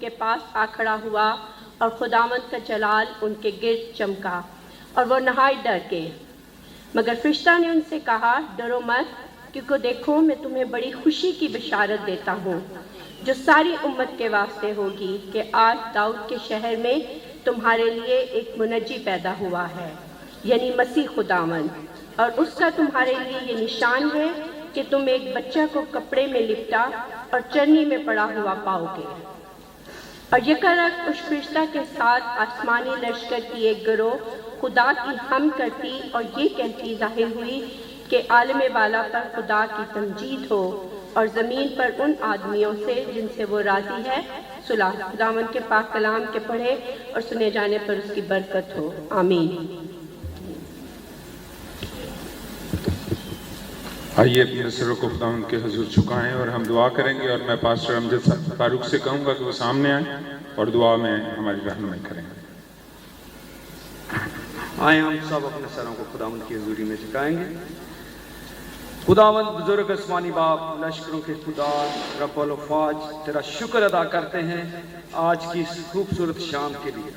उनके पास आ खड़ा हुआ और खुदावंद का जलाल उनके गिर्द चमका और वो नहायत डर गए। मगर फरिश्ता ने उनसे कहा, डरो मत, क्योंकि देखो मैं तुम्हें बड़ी खुशी की बशारत देता हूँ जो सारी उम्मत के वास्ते होगी कि आज दाऊद के शहर में तुम्हारे लिए एक मुनज्जी पैदा हुआ है, यानी मसीह खुदावंद। और उसका तुम्हारे लिए ये निशान है कि तुम एक बच्चा को कपड़े में लिपटा और चरनी में पड़ा हुआ पाओगे। और यकरक उस फरिश्ता के साथ आसमानी लश्कर की एक गिरोह खुदा की हम करती और ये कहती जाहिर हुई कि आलम वाला पर खुदा की तमजीद हो और ज़मीन पर उन आदमियों से जिनसे वो राज़ी है सुलह। खुदावंद के पाक कलाम के पढ़े और सुने जाने पर उसकी बरकत हो। आमीन। आइए अपने सिरों को खुदावंद के हुजूर झुकाएं और हम दुआ करेंगे। और मैं पास्टर अमजद फारूक से कहूँगा कि वो सामने आए और दुआ में हमारी रहनुमाई करेंगे। आए हम सब अपने सरों को खुदावंद की हुजूरी में झुकाएंगे। खुदावंद बुजुर्ग आसमानी बाप, लश्करों के खुदा रब्बुल अफ़वाज, तेरा शुक्र अदा करते हैं आज की इस खूबसूरत शाम के लिए।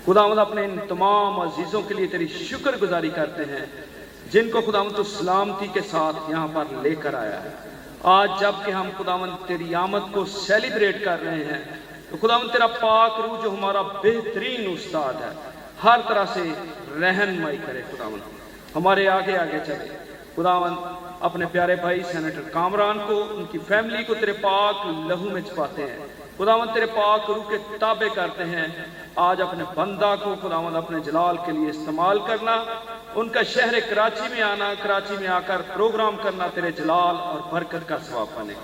खुदावंद अपने इन तमाम अजीज़ों के लिए तेरी शुक्रगुजारी करते हैं जिनको खुदावंद तो सलामती के साथ यहाँ पर लेकर आया है। आज जबकि हम खुदावंद तेरी आमद को सेलिब्रेट कर रहे हैं तो खुदावंद तेरा पाक रूह जो हमारा बेहतरीन उस्ताद है हर तरह से रहनुमाई करे। खुदावंद हमारे आगे आगे चले। खुदावंद अपने प्यारे भाई सेनेटर कामरान को, उनकी फैमिली को तेरे पाक लहू में छुपाते हैं। खुदावंद तेरे पाक रूह के ताबे करते हैं। आज अपने बंदा को खुदावंद अपने जलाल के लिए इस्तेमाल करना, उनका शहर कराची में आना, कराची में आकर प्रोग्राम करना तेरे जलाल और बरकत का सवाब बने।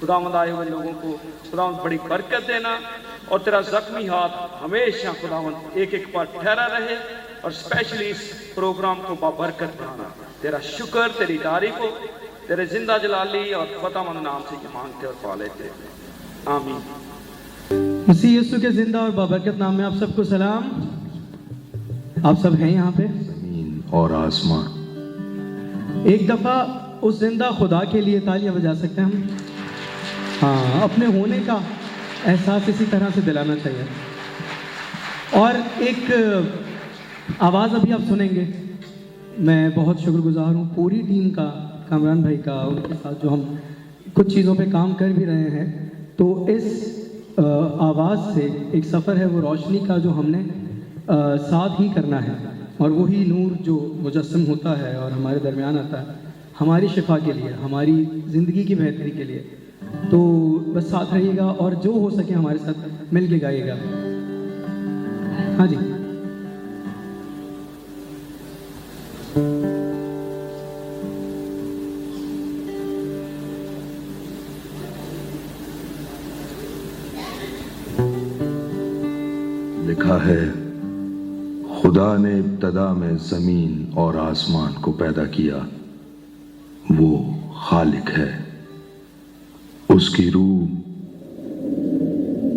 खुदावंद आए हुए लोगों को खुदावंद बड़ी बरकत देना और तेरा जख्मी हाथ हमेशा खुदावंद एक एक पर ठहरा रहे और स्पेशली इस प्रोग्राम को बाबरकत बनाना। तेरा शुक्र, तेरी तारीफ हो, तेरे जिंदा जलाली और फतेहमंद नाम से ये मांगते और पा लेते हैं। आमीन। मसीह यीशु के जिंदा और बाबरकत नाम में आप सबको सलाम। आप सब हैं यहाँ पे? ज़मीन और आसमान। एक दफ़ा उस जिंदा खुदा के लिए तालियां बजा सकते हैं हम? हाँ, अपने होने का एहसास इसी तरह से दिलाना चाहिए। और एक आवाज़ अभी आप सुनेंगे। मैं बहुत शुक्रगुजार हूँ पूरी टीम का, कामरान भाई का, उनके साथ जो हम कुछ चीज़ों पे काम कर भी रहे हैं। तो इस आवाज़ से एक सफ़र है वो रोशनी का जो हमने साथ ही करना है और वही नूर जो मुजस्सम होता है और हमारे दरमियान आता है हमारी शिफा के लिए, हमारी ज़िंदगी की बेहतरी के लिए। तो बस साथ रहिएगा और जो हो सके हमारे साथ मिल के गाइएगा। हाँ जी। लिखा है, खुदा ने इब्तदा में ज़मीन और आसमान को पैदा किया। वो खालिक है। उसकी रूह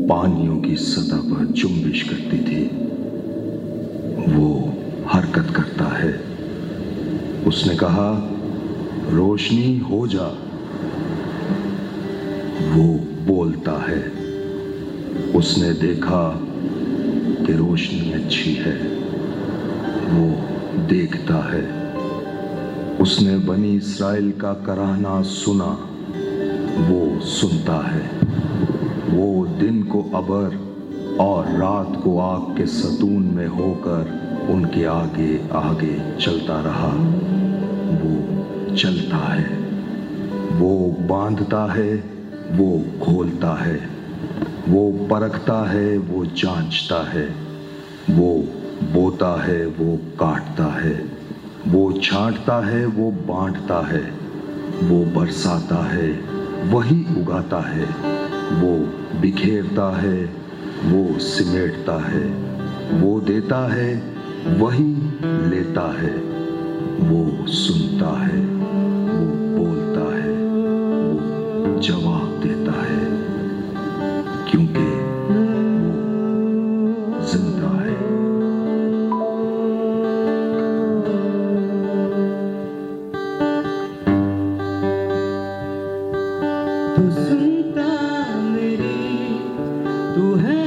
पानियों की सतह पर जुम्बिश करती थी। वो हरकत करता है। उसने कहा, रोशनी हो जा। वो बोलता है। उसने देखा कि रोशनी अच्छी है। वो देखता है। उसने बनी इस्राएल का कराहना सुना। वो सुनता है। वो दिन को अबर और रात को आग के सतून में होकर उनके आगे आगे चलता रहा। वो चलता है। वो बांधता है। वो खोलता है। वो परखता है। वो जांचता है। वो बोता है। वो काटता है। वो छांटता है। वो बांटता है। वो बरसाता है। वही उगाता है। वो बिखेरता है। वो सिमेटता है। वो देता है। वही लेता है। वो सुनता है। वो बोलता है। वो जवाब देता है, क्योंकि वो जिंदा है। तू सुनता मेरी, तू है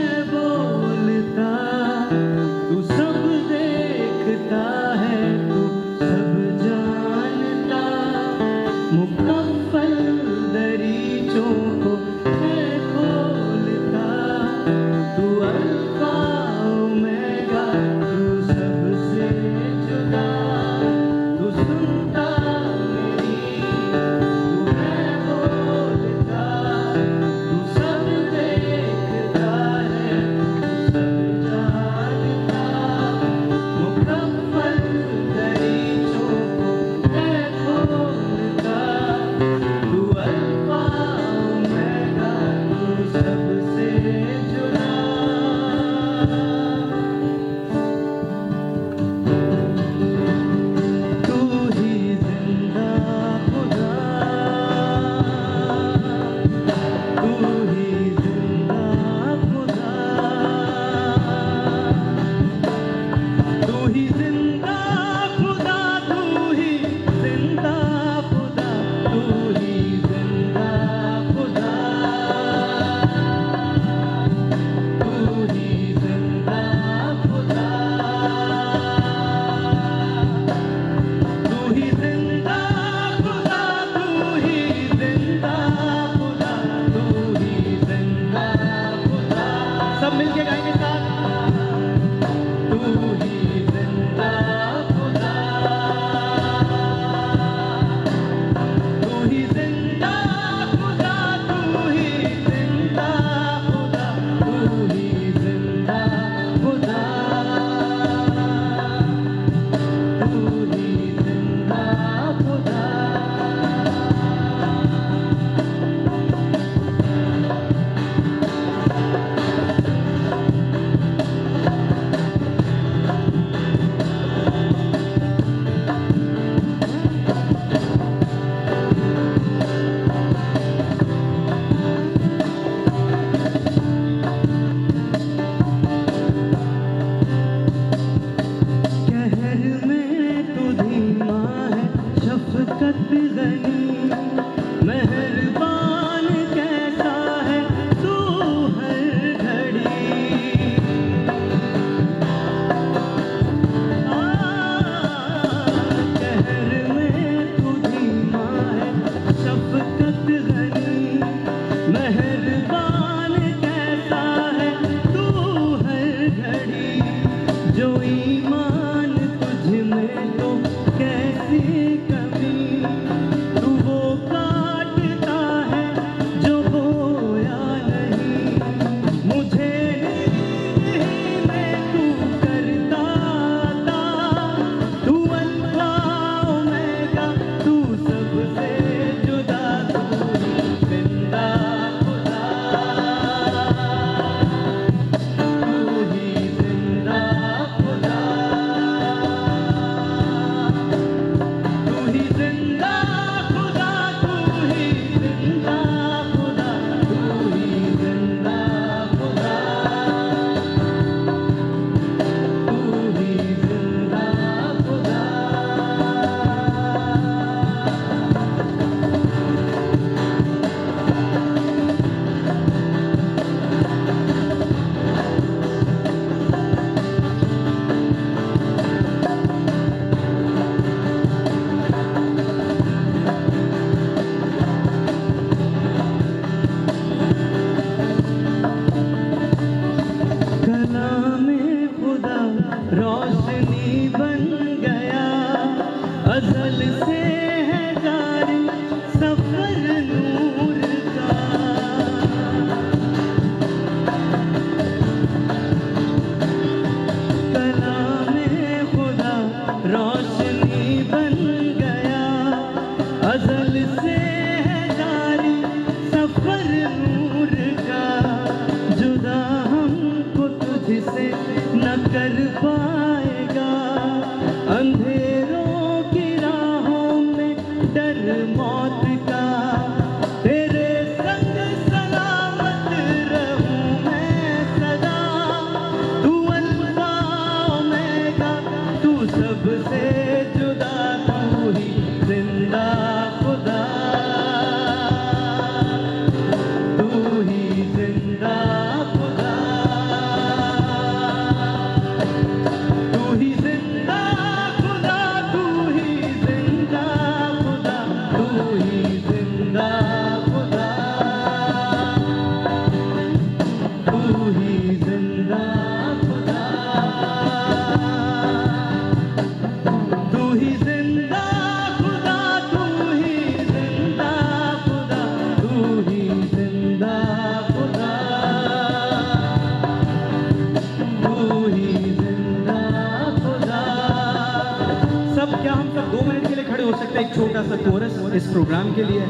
छोटा सा कोरस इस प्रोग्राम के लिए,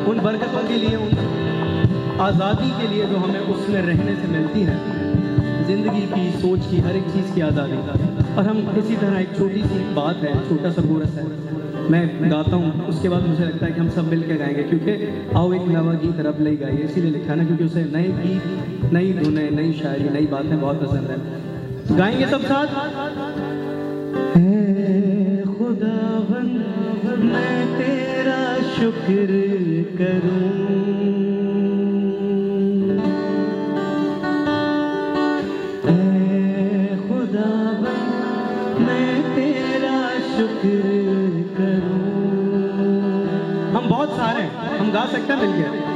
उन बरकतों के लिए, उन आज़ादी के लिए जो हमें उसमें रहने से मिलती है, ज़िंदगी की, सोच की, हर एक चीज़ की आज़ादी। और हम इसी तरह एक छोटी सी बात है, छोटा सा कोरस है, मैं गाता हूँ, उसके बाद मुझे लगता है कि हम सब मिल के गाएंगे, क्योंकि आओ एक नवा गीत रब ले गाइए, इसीलिए लिखा ना, क्योंकि उसे नए गीत, नई धुनें, नई शायरी, नई बातें बहुत पसंद है। तो गाएंगे सब साथ। ऐ खुदावंद मैं तेरा शुक्र करूं, ऐ खुदावंद मैं तेरा शुक्र करूं। हम बहुत सारे हैं, हम गा सकते हैं मिलके।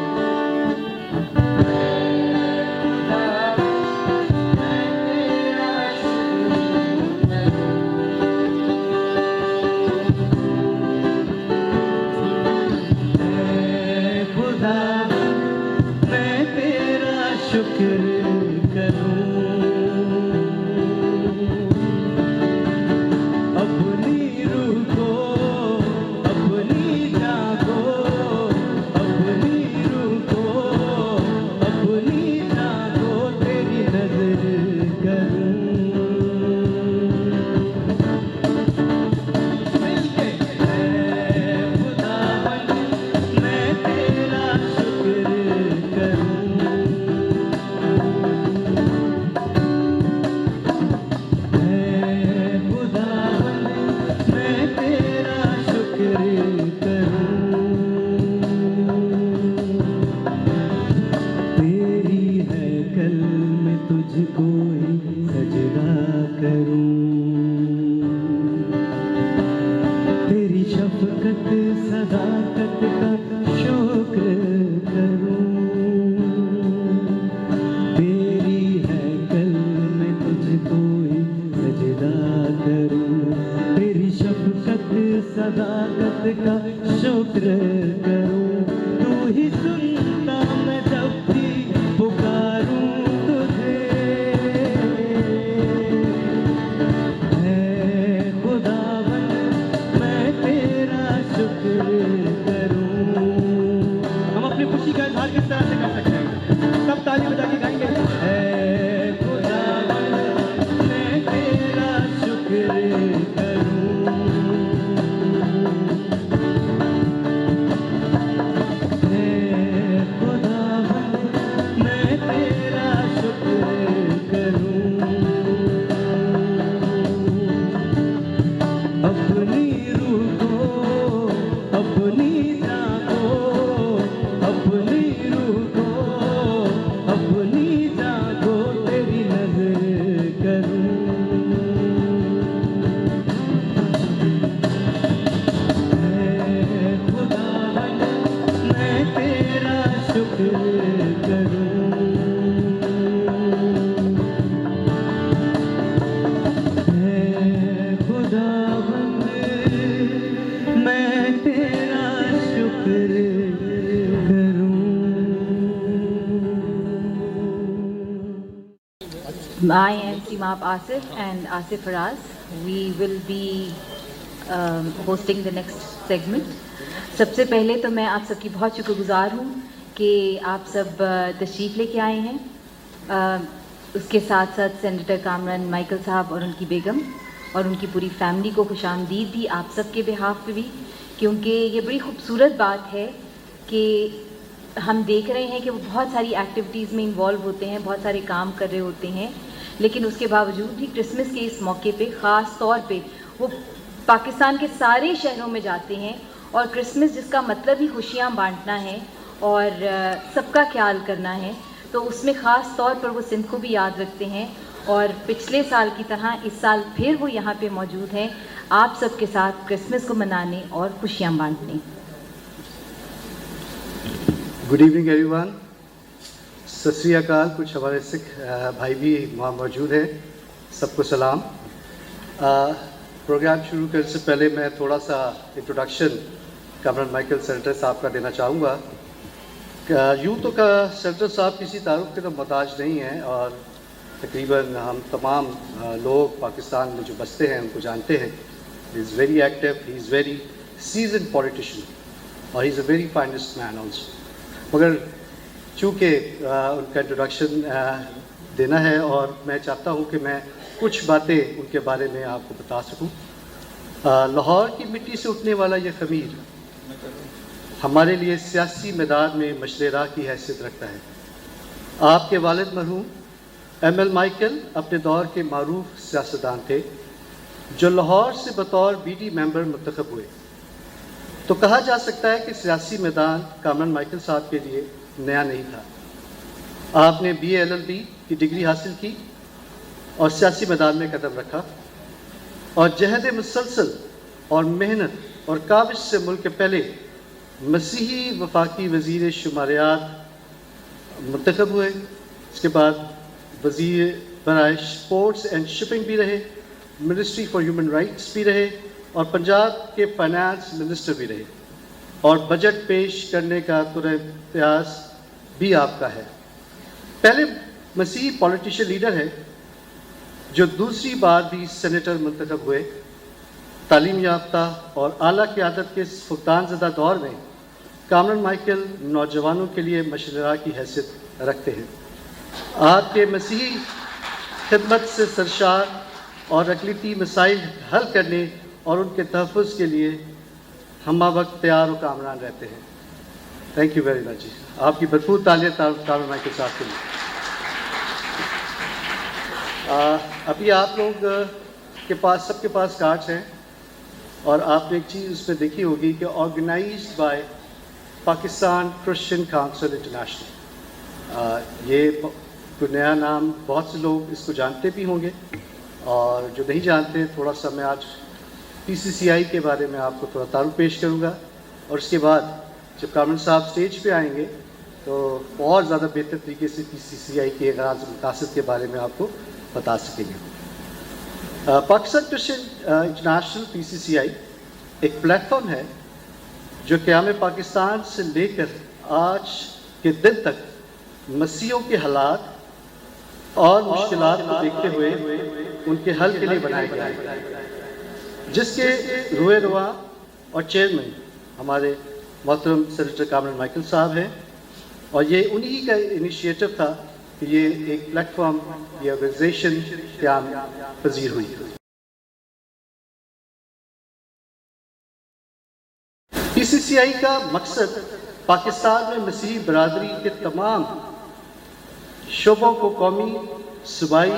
I am Simab Asif and Asif Faraz. We will be hosting the next segment. सबसे पहले तो मैं आप सबकी बहुत शुक्रगुजार हूँ कि आप सब तशरीफ़ लेके आए हैं। उसके साथ साथ सेनेटर कामरान माइकल साहब और उनकी बेगम और उनकी पूरी फैमिली को खुशामदीद भी आप सब के बिहाफ पे भी, क्योंकि ये बड़ी खूबसूरत बात है कि हम देख रहे हैं कि वो बहुत सारी एक्टिविटीज़ में इन्वॉल्व होते हैं, बहुत सारे काम कर रहे होते हैं, लेकिन उसके बावजूद भी क्रिसमस के इस मौके पे ख़ास तौर पे वो पाकिस्तान के सारे शहरों में जाते हैं और क्रिसमस जिसका मतलब ही खुशियाँ बांटना है और सबका ख्याल करना है, तो उसमें ख़ास तौर पर वो सिंध को भी याद रखते हैं और पिछले साल की तरह इस साल फिर वो यहाँ पे मौजूद हैं आप सबके साथ क्रिसमस को मनाने और खुशियाँ बांटने। Good evening everyone. सत श्री अकाल। कुछ हमारे सिख भाई भी वहाँ मौजूद हैं, सबको सलाम। प्रोग्राम शुरू करने से पहले मैं थोड़ा सा इंट्रोडक्शन कामरान माइकल सेनेटर साहब का देना चाहूँगा। यूँ तो का सेनेटर साहब किसी तारुफ के तो मोहताज नहीं हैं और तकरीबन हम तमाम लोग पाकिस्तान में जो बसते हैं उनको जानते हैं। He is very active, he is very seasoned politician, और he is a very finest man also. मगर चूँकि उनका इंट्रोडक्शन देना है और मैं चाहता हूँ कि मैं कुछ बातें उनके बारे में आपको बता सकूँ। लाहौर की मिट्टी से उठने वाला ये ख़मीर हमारे लिए सियासी मैदान में मशरे-राह की हैसियत रखता है। आपके वालिद मरहूम एम.एल. माइकल अपने दौर के मारूफ सियासतदान थे जो लाहौर से बतौर बीडी मेंबर मुंतखब हुए। तो कहा जा सकता है कि सियासी मैदान कामरान माइकल साहब के लिए नया नहीं था। आपने BA LLB की डिग्री हासिल की और सियासी मैदान में कदम रखा और जहद मुसलसल और मेहनत और काबिज से मुल्क के पहले मसीही वफाकी वज़ीर शुमारियात मुंतखब हुए। इसके बाद वज़ीर बराए स्पोर्ट्स एंड शिपिंग भी रहे, मिनिस्ट्री फॉर ह्यूमन राइट्स भी रहे और पंजाब के फाइनेंस मिनिस्टर भी रहे और बजट पेश करने का इतिहास भी आपका है। पहले मसीही पॉलिटिशियन लीडर है जो दूसरी बार भी सेनेटर मुंतखब हुए। तालीम याफ्ता और आला क़यादत के फुक़दान ज़दा दौर में कामरान माइकल नौजवानों के लिए मशवरा की हैसियत रखते हैं। आपके मसीही खिदमत से सरशार और अक़लीती मसाइल हल करने और उनके तहफ़्फ़ुज़ के लिए हम वक्त तैयार और कामरान रहते हैं। थैंक यू वेरी मच जी। आपकी भरपूर तालियां कामरान माइकल साहब के लिए। अभी आप लोग के पास सबके पास कार्ड्स हैं और आपने एक चीज़ उसमें देखी होगी कि organised by Pakistan Christian Council International. ये कोई नया नाम, बहुत से लोग इसको जानते भी होंगे और जो नहीं जानते थोड़ा सा मैं आज PCCI के बारे में आपको थोड़ा तारुफ पेश करूँगा और उसके बाद जब कामरान साहब स्टेज पे आएंगे तो और ज़्यादा बेहतर तरीके से PCCI के गराज मकासद के बारे में आपको बता सकेंगे। पाकिस्तान क्रिश्चियन इंटरनेशनल PCCI एक प्लेटफॉर्म है जो क़याम पाकिस्तान से लेकर आज के दिन तक मसीहों के हालात और मुश्किलात को देखते हुए उनके हल के लिए बनाया गया है, जिसके रुए रुआ और चेयरमैन हमारे मोहतरम सेनेटर कामरान माइकल साहब हैं और ये उन्हीं का इनिशिएटिव था कि ये एक प्लेटफॉर्म, ये ऑर्गेनाइजेशन क़याम पजीर हुई। PCCI का मकसद पाकिस्तान में मसीही बरादरी के तमाम शोबों को कौमी, सूबाई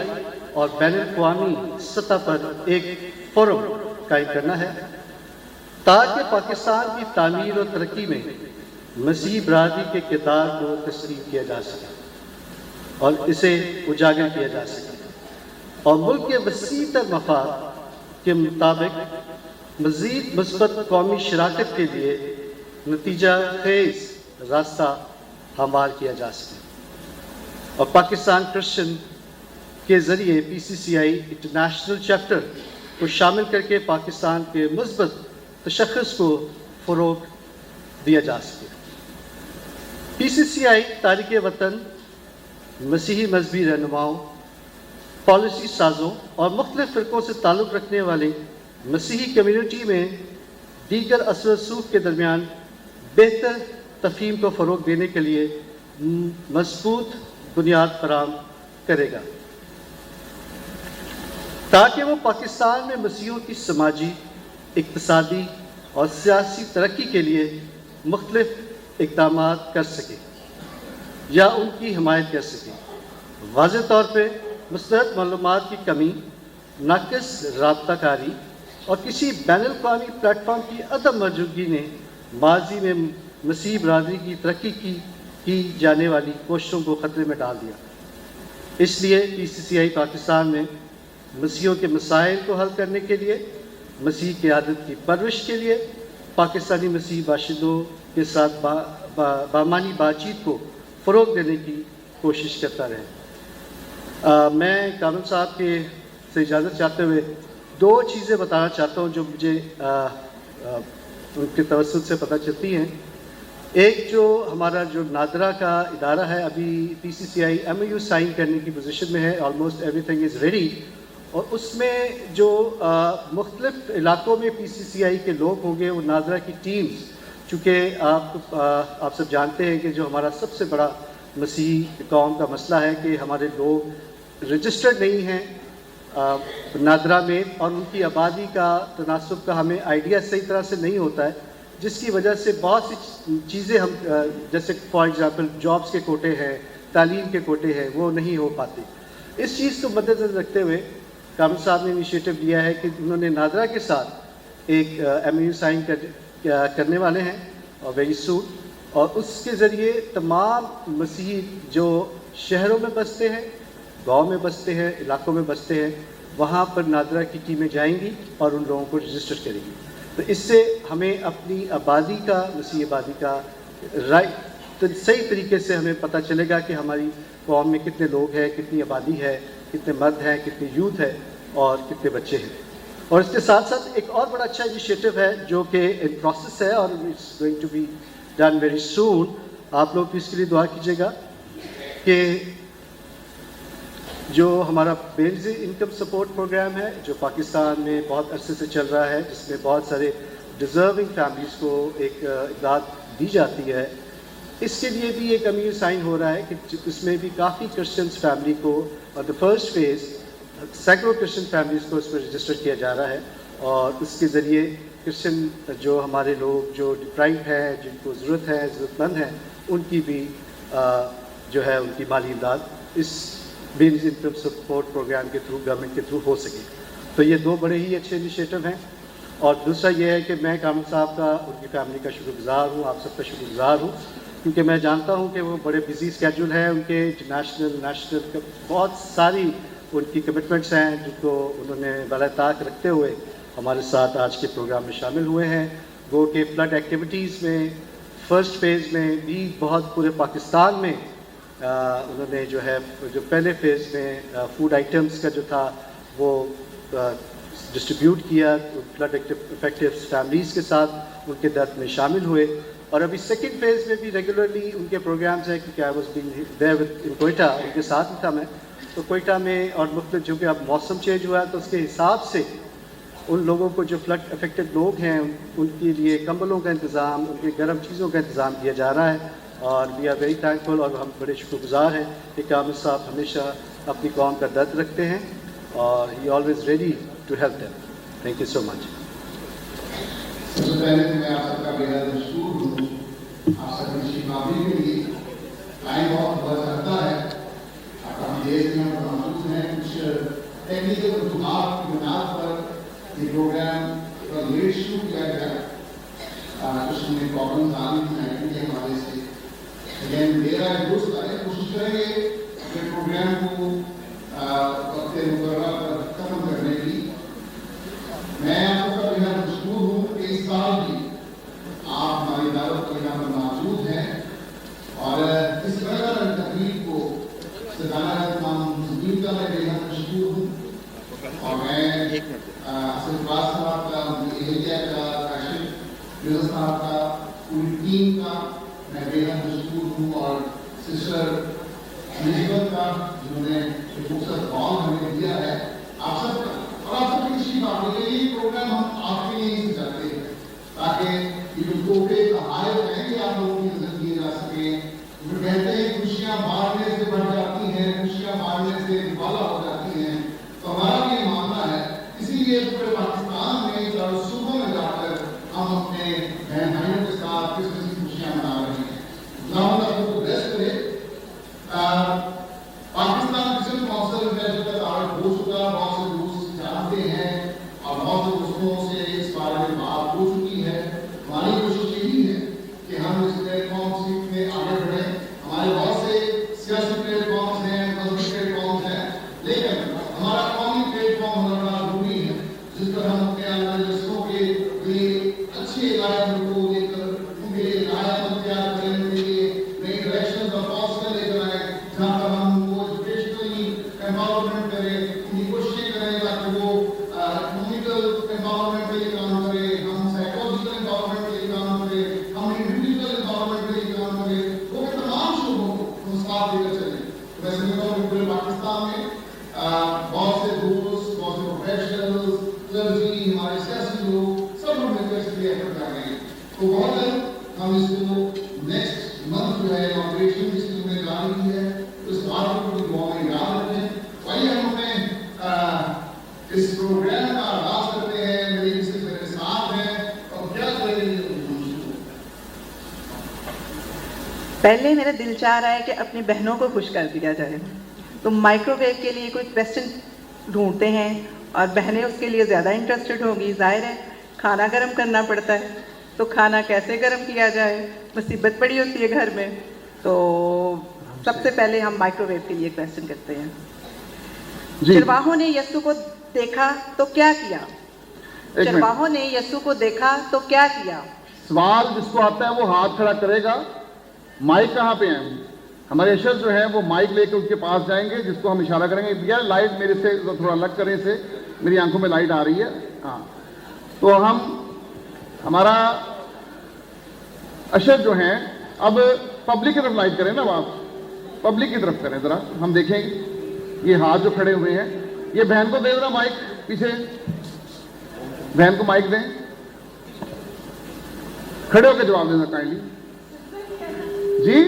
और बैनुल-अक़वामी सतह पर एक फोरम कायम करना है ताकि पाकिस्तान की तामीर और तरक्की में मसीही बरादरी के किरदार को तस्लीम किया जा सके और इसे उजागर किया जा सके और मुल्क के वसी तर मफाद के मुताबिक मज़ीद मुस्बत कौमी शराकत के लिए नतीजा खेज़ रास्ता हमार किया जा सके और पाकिस्तान क्रिश्चियन के ज़रिए PCCI इंटरनेशनल चैप्टर को शामिल करके पाकिस्तान के मुस्बत तशख़्ख़ुस को फ़रोग़ दिया जा सके। PCCI तारिक वतन, मसीही मजहबी रहनुमाओं, पॉलिसी साज़ों और मुख्तलिफ़ फ़िरक़ों से ताल्लुक़ रखने वाले मसीही कम्यूनिटी में दीगर असर रसूख़ के दरमियान बेहतर तफ़हीम को फ़रोग़ देने के लिए मज़बूत बुनियाद फराहम करेगा ताकि वो पाकिस्तान में मसीहों की समाजी, इक़्तिसादी और सियासी तरक्की के लिए मुख्तलिफ़ इक़दामात कर सके या उनकी हिमायत कर सके। वाज़ेह तौर पर मुस्तरद मालूमात की कमी, नाक़िस राबताकारी और किसी बैनुल-अक़वामी प्लेटफॉर्म की अदम मौजूदगी ने माजी में मसीही बरादरी की तरक्की की जाने वाली कोशिशों को ख़तरे में डाल दिया। इसलिए PCCI पाकिस्तान में मसीहों के मसाइल को हल करने के लिए, मसीह की आदत की परवरिश के लिए, पाकिस्तानी मसीही बाशिंदों के साथ बामानी बातचीत को फ़रोग़ देने की कोशिश करता रहे। मैं कामरान साहब के से इजाज़त चाहते हुए दो चीज़ें बताना चाहता हूँ जो मुझे उनके तवज्जुह से पता चलती हैं। एक जो हमारा जो नादरा का इदारा है, अभी PCCI MOU साइन करने की पोजीशन में है, ऑलमोस्ट एवरीथिंग इज़ रेडी और उसमें जो मुख्तलिफ इलाकों में PCCI के लोग होंगे, वो नादरा की टीम्स, चूँकि आप सब जानते हैं कि जो हमारा सबसे बड़ा मसीही कौम का मसला है कि हमारे लोग रजिस्टर्ड नहीं हैं नादरा में, और उनकी आबादी का तनासब का हमें आइडिया सही तरह से नहीं होता है, जिसकी वजह से बहुत सी चीज़ें हम जैसे फॉर एग्ज़ाम्पल जॉब्स के कोटे हैं, तालीम के कोटे हैं, वो नहीं हो पाते। इस चीज़ को मद्देनज़र रखते हुए कामिल साहब ने इनिशिएटिव लिया है कि उन्होंने नादरा के साथ एक MOU साइन करने वाले हैं और वेरी सून, और उसके ज़रिए तमाम मसीही जो शहरों में बसते हैं, गांव में बसते हैं, इलाकों में बसते हैं, वहाँ पर नादरा की टीमें जाएंगी और उन लोगों को रजिस्टर करेंगी। तो इससे हमें अपनी आबादी का, मसीही आबादी का तो सही तरीके से हमें पता चलेगा कि हमारी कौम में कितने लोग हैं, कितनी आबादी है, कितने मर्द हैं, कितने यूथ है और कितने बच्चे हैं। और इसके साथ साथ एक और बड़ा अच्छा इनिशिएटिव है जो कि इन प्रोसेस है और it's going to be done very soon. आप लोग भी इसके लिए दुआ कीजिएगा कि जो हमारा बेसिक इनकम सपोर्ट प्रोग्राम है, जो पाकिस्तान में बहुत अरसे से चल रहा है, जिसमें बहुत सारे डिज़र्विंग फैमिलीज़ को एक इमदाद दी जाती है, इसके लिए भी एक MOU साइन हो रहा है कि इसमें भी काफ़ी क्रिश्चियंस फैमिली को, और द फर्स्ट फेज़ सैकड़ों क्रिश्चियन फैमिलीज़ को इसमें रजिस्टर किया जा रहा है, और इसके ज़रिए क्रिश्चियन जो हमारे लोग जो डिप्राइव हैं, जिनको ज़रूरत है, ज़रूरतमंद हैं, उनकी भी जो है उनकी माली इमदाद इस बेसिक इनकम सपोर्ट प्रोग्राम के थ्रू, गवर्नमेंट के थ्रू हो सके। तो ये दो बड़े ही अच्छे इनिशिएटिव हैं। और दूसरा ये है कि मैं कामिल साहब का, उनकी फैमिली का शुक्रगुज़ार हूँ, आप सबका शुक्रगुज़ार हूँ, क्योंकि मैं जानता हूँ कि वो बड़े बिजी स्केड्यूल है उनके, इंटरनेशनल नेशनल बहुत सारी उनकी कमिटमेंट्स हैं, जिनको उन्होंने बाला-ताक रखते हुए हमारे साथ आज के प्रोग्राम में शामिल हुए हैं। वो के फ्लड एक्टिविटीज़ में फ़र्स्ट फेज़ में भी बहुत पूरे पाकिस्तान में उन्होंने जो है, जो पहले फेज़ में फूड आइटम्स का जो था वो डिस्ट्रीब्यूट किया, फ्लड इफेक्टिव फैमिलीज़ के साथ उनके दर्द में शामिल हुए। और अभी सेकंड फेज़ में भी रेगुलरली उनके प्रोग्राम्स हैं, क्योंकि I was being there with in Quetta, उनके साथ ही था मैं। तो कोयटा में और मुख्तलिफ, जो कि अब मौसम चेंज हुआ है तो उसके हिसाब से उन लोगों को जो फ्लड अफेक्टेड लोग हैं उनके लिए कंबलों का इंतज़ाम, उनके गर्म चीज़ों का इंतज़ाम किया जा रहा है। और वी आर वेरी थैंकफुल, और हम बड़े शुक्रगुज़ार हैं कि कामिल साहब हमेशा अपनी कौम का दर्द रखते हैं और he always ready to help them. Thank you so much. सबसे पहले तो मैं आप सबका बेहद मशहूर हूँ, आप सबकी शिफाफी के लिए टाइम बहुत हुआ करता है। आप देश में हम मौजूद हैं, कुछ टेक्निकल रुझान की बुनियाद पर ये प्रोग्राम लेट शुरू किया गया, कुछ हमें प्रॉब्लम्स आ रही थी लाइटिंग के हवाले से, लेकिन मेरा दोस्त आए कोशिश करेंगे अपने प्रोग्राम को वक्त मुकर्रर पर खत्म करने की। मैं आप सबका बेहद मशहूर हूँ कि इस साल भी आप हमारी दावत पर यहाँ पर मौजूद हैं, और इस तरह तकलीफ को सदाना तमाम मुस्लिम का मैं बेहद मशहूर हूँ। और मैं सिलवास साहब का, एहलिया का, काशिफ मिर्जा साहब का, पूरी टीम का मैं बेहद मशहूर हूँ, और सिस्टर एलिज़ाबेथ का, जिन्होंने खूबसूरत हॉल हमें दिया है, आप सबका। और आप सबकी तशरीफ आने के लिए प्रोग्राम हम आपके लिए ही सजाते हैं, ताकि ये जो तोहफे हाय रहेंगे आप लोगों की नजर दिए जा सके। वो कहते हैं खुशियाँ बांटने से बढ़ जाती हैं, खुशियाँ बांटने से दुबाला हो जाती हैं। तो हमारा भी मानना है, इसीलिए पूरे पाकिस्तान में सूबों में जाकर हम अपने बहन भाइयों के साथ क्रिसमस की खुशियाँ मना रहे हैं। आपको बेस्ट करे। पाकिस्तान क्रिश्चियन काउंसिल में जब तक आर्ट हो चुका, बहुत से दोस्त जानते हैं और बहुत से दोस्तों से इस बारे में बात हो चुकी है। हमारी कोशिश यही है कि हम इस प्लेटफॉर्म में आगे बढ़ें। हमारे बहुत से सियासी प्लेटफॉर्म्स हैं, मजहबी प्लेटफॉर्म्स हैं, लेकिन हमारा कौमी प्लेटफॉर्म होना जरूरी है, जिस पर हम अपने आंदोलनों के लिए अच्छे राय को लेकर उनके लिए राय तैयार करें, उनके लिए नई डायरेक्शन और पॉलिसी लेकर आए, जहाँ पर हम उनको एजुकेशनली एम्पावरमेंट करें, उनकी कोशिशें करें ताकि वो इकोनॉमिकल एम्पावरमेंट के लिए काम करें, हम साइकोलॉजिकल एम्पावरमेंट के लिए काम करें, हम इंडिविजुअल एम्पावरमेंट के लिए काम करें, वो तमाम शोबों को हम साथ लेकर चलें। वैसे मैं पूरे पाकिस्तान में बहुत से दोस्त प्रोफेशनल्स, क्लर्जी, हमारे सियासी लोग, सब लोग मिलकर इसके लिए एफर्ट कर रहे हैं। तो बहुत जल्द हम इसको नेक्स्ट मंथ जो है इनॉग्रेशन जिसकी हमने ऐलान की है, उस बात को भी दुआ में याद रखें। वही हम अपने इस प्रोग्राम का आगाज करते हैं। मेरी इससे मेरे साथ हैं और क्या करेंगे। पहले मेरा दिल चाह रहा है कि अपनी बहनों को खुश कर दिया जाए, तो माइक्रोवेव के लिए कोई क्वेश्चन ढूंढते हैं और बहनें उसके लिए ज़्यादा इंटरेस्टेड होंगी। जाहिर है खाना गर्म करना पड़ता है, तो खाना कैसे गर्म किया जाए, मुसीबत पड़ी होती है घर में। तो सबसे पहले हम माइक्रोवेव के लिए क्वेश्चन करते हैं। चरवाहों ने यीशु को देखा तो क्या किया? चरवाहों ने यीशु को देखा तो क्या किया? सवाल जिसको आता है वो हाथ खड़ा करेगा। माइक कहाँ पे है? हमारे अशर जो है वो माइक लेके उसके पास जाएंगे, जिसको हम इशारा करेंगे। भैया लाइट मेरे से थोड़ा अलग करें, से मेरी आंखों में लाइट आ रही है। हाँ, तो हम हमारा अशर जो है अब पब्लिक की तरफ लाइट करें ना, आप पब्लिक की तरफ करें जरा, हम देखेंगे। ये हाथ जो खड़े हुए हैं, ये बहन को दे देना माइक, पीछे बहन को माइक दें, खड़े होकर जवाब देना काइंडली। जी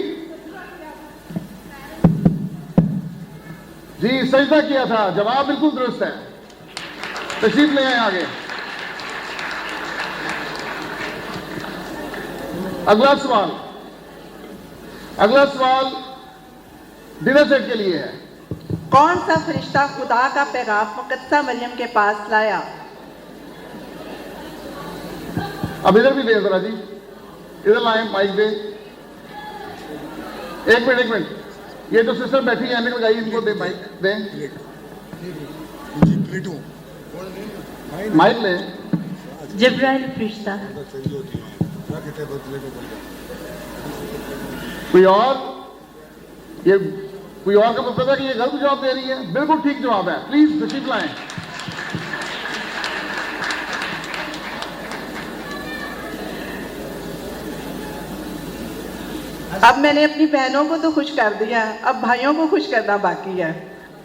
जी, सजदा किया था, जवाब बिल्कुल दुरुस्त है। तशरीफ ले आए आगे। अगला सवाल डिनर सेट के लिए है। कौन सा फरिश्ता खुदा का पैगाम मुकद्दसा मरियम के पास लाया? अब इधर भी दे जरा जी, इधर लाए, माइक दे। एक मिनट, ये जो सिस्टर बैठी है एनक लगाई, इनको दे माइक, दे माइक ले। जिब्राइल फरिश्ता। कोई और? ये कोई और का पता कि ये गलत जवाब दे रही है? बिल्कुल ठीक जवाब है। प्लीज तशरीफ लाएं। अब मैंने अपनी बहनों को तो खुश कर दिया, अब भाइयों को खुश करना बाकी है।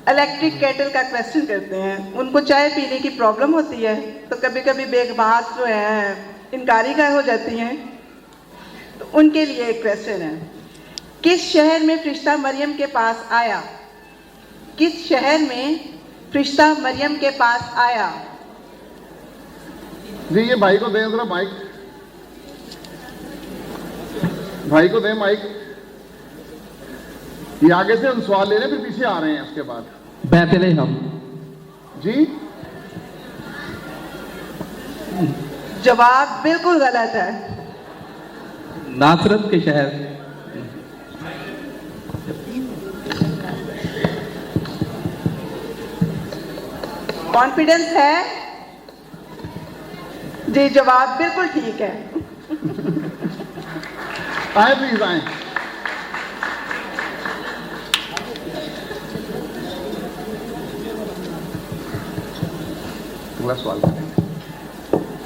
इलेक्ट्रिक केटल का क्वेश्चन करते हैं। उनको चाय पीने की प्रॉब्लम होती है, तो कभी कभी बेगमात जो हैं इनकारी का हो जाती हैं, तो उनके लिए एक क्वेश्चन है। किस शहर में फरिश्ता मरियम के पास आया? किस शहर में फरिश्ता मरियम के पास आया? जी, ये भाई को दें जरा माइक, भाई को दें माइक। ये आगे से हम सवाल ले रहे हैं, फिर पीछे आ रहे हैं उसके बाद। बैतलहम। जी, जवाब बिल्कुल गलत है। नासरत के शहर। कॉन्फिडेंस है जी, जवाब बिल्कुल ठीक है। आए प्लीज आए। अगला सवाल।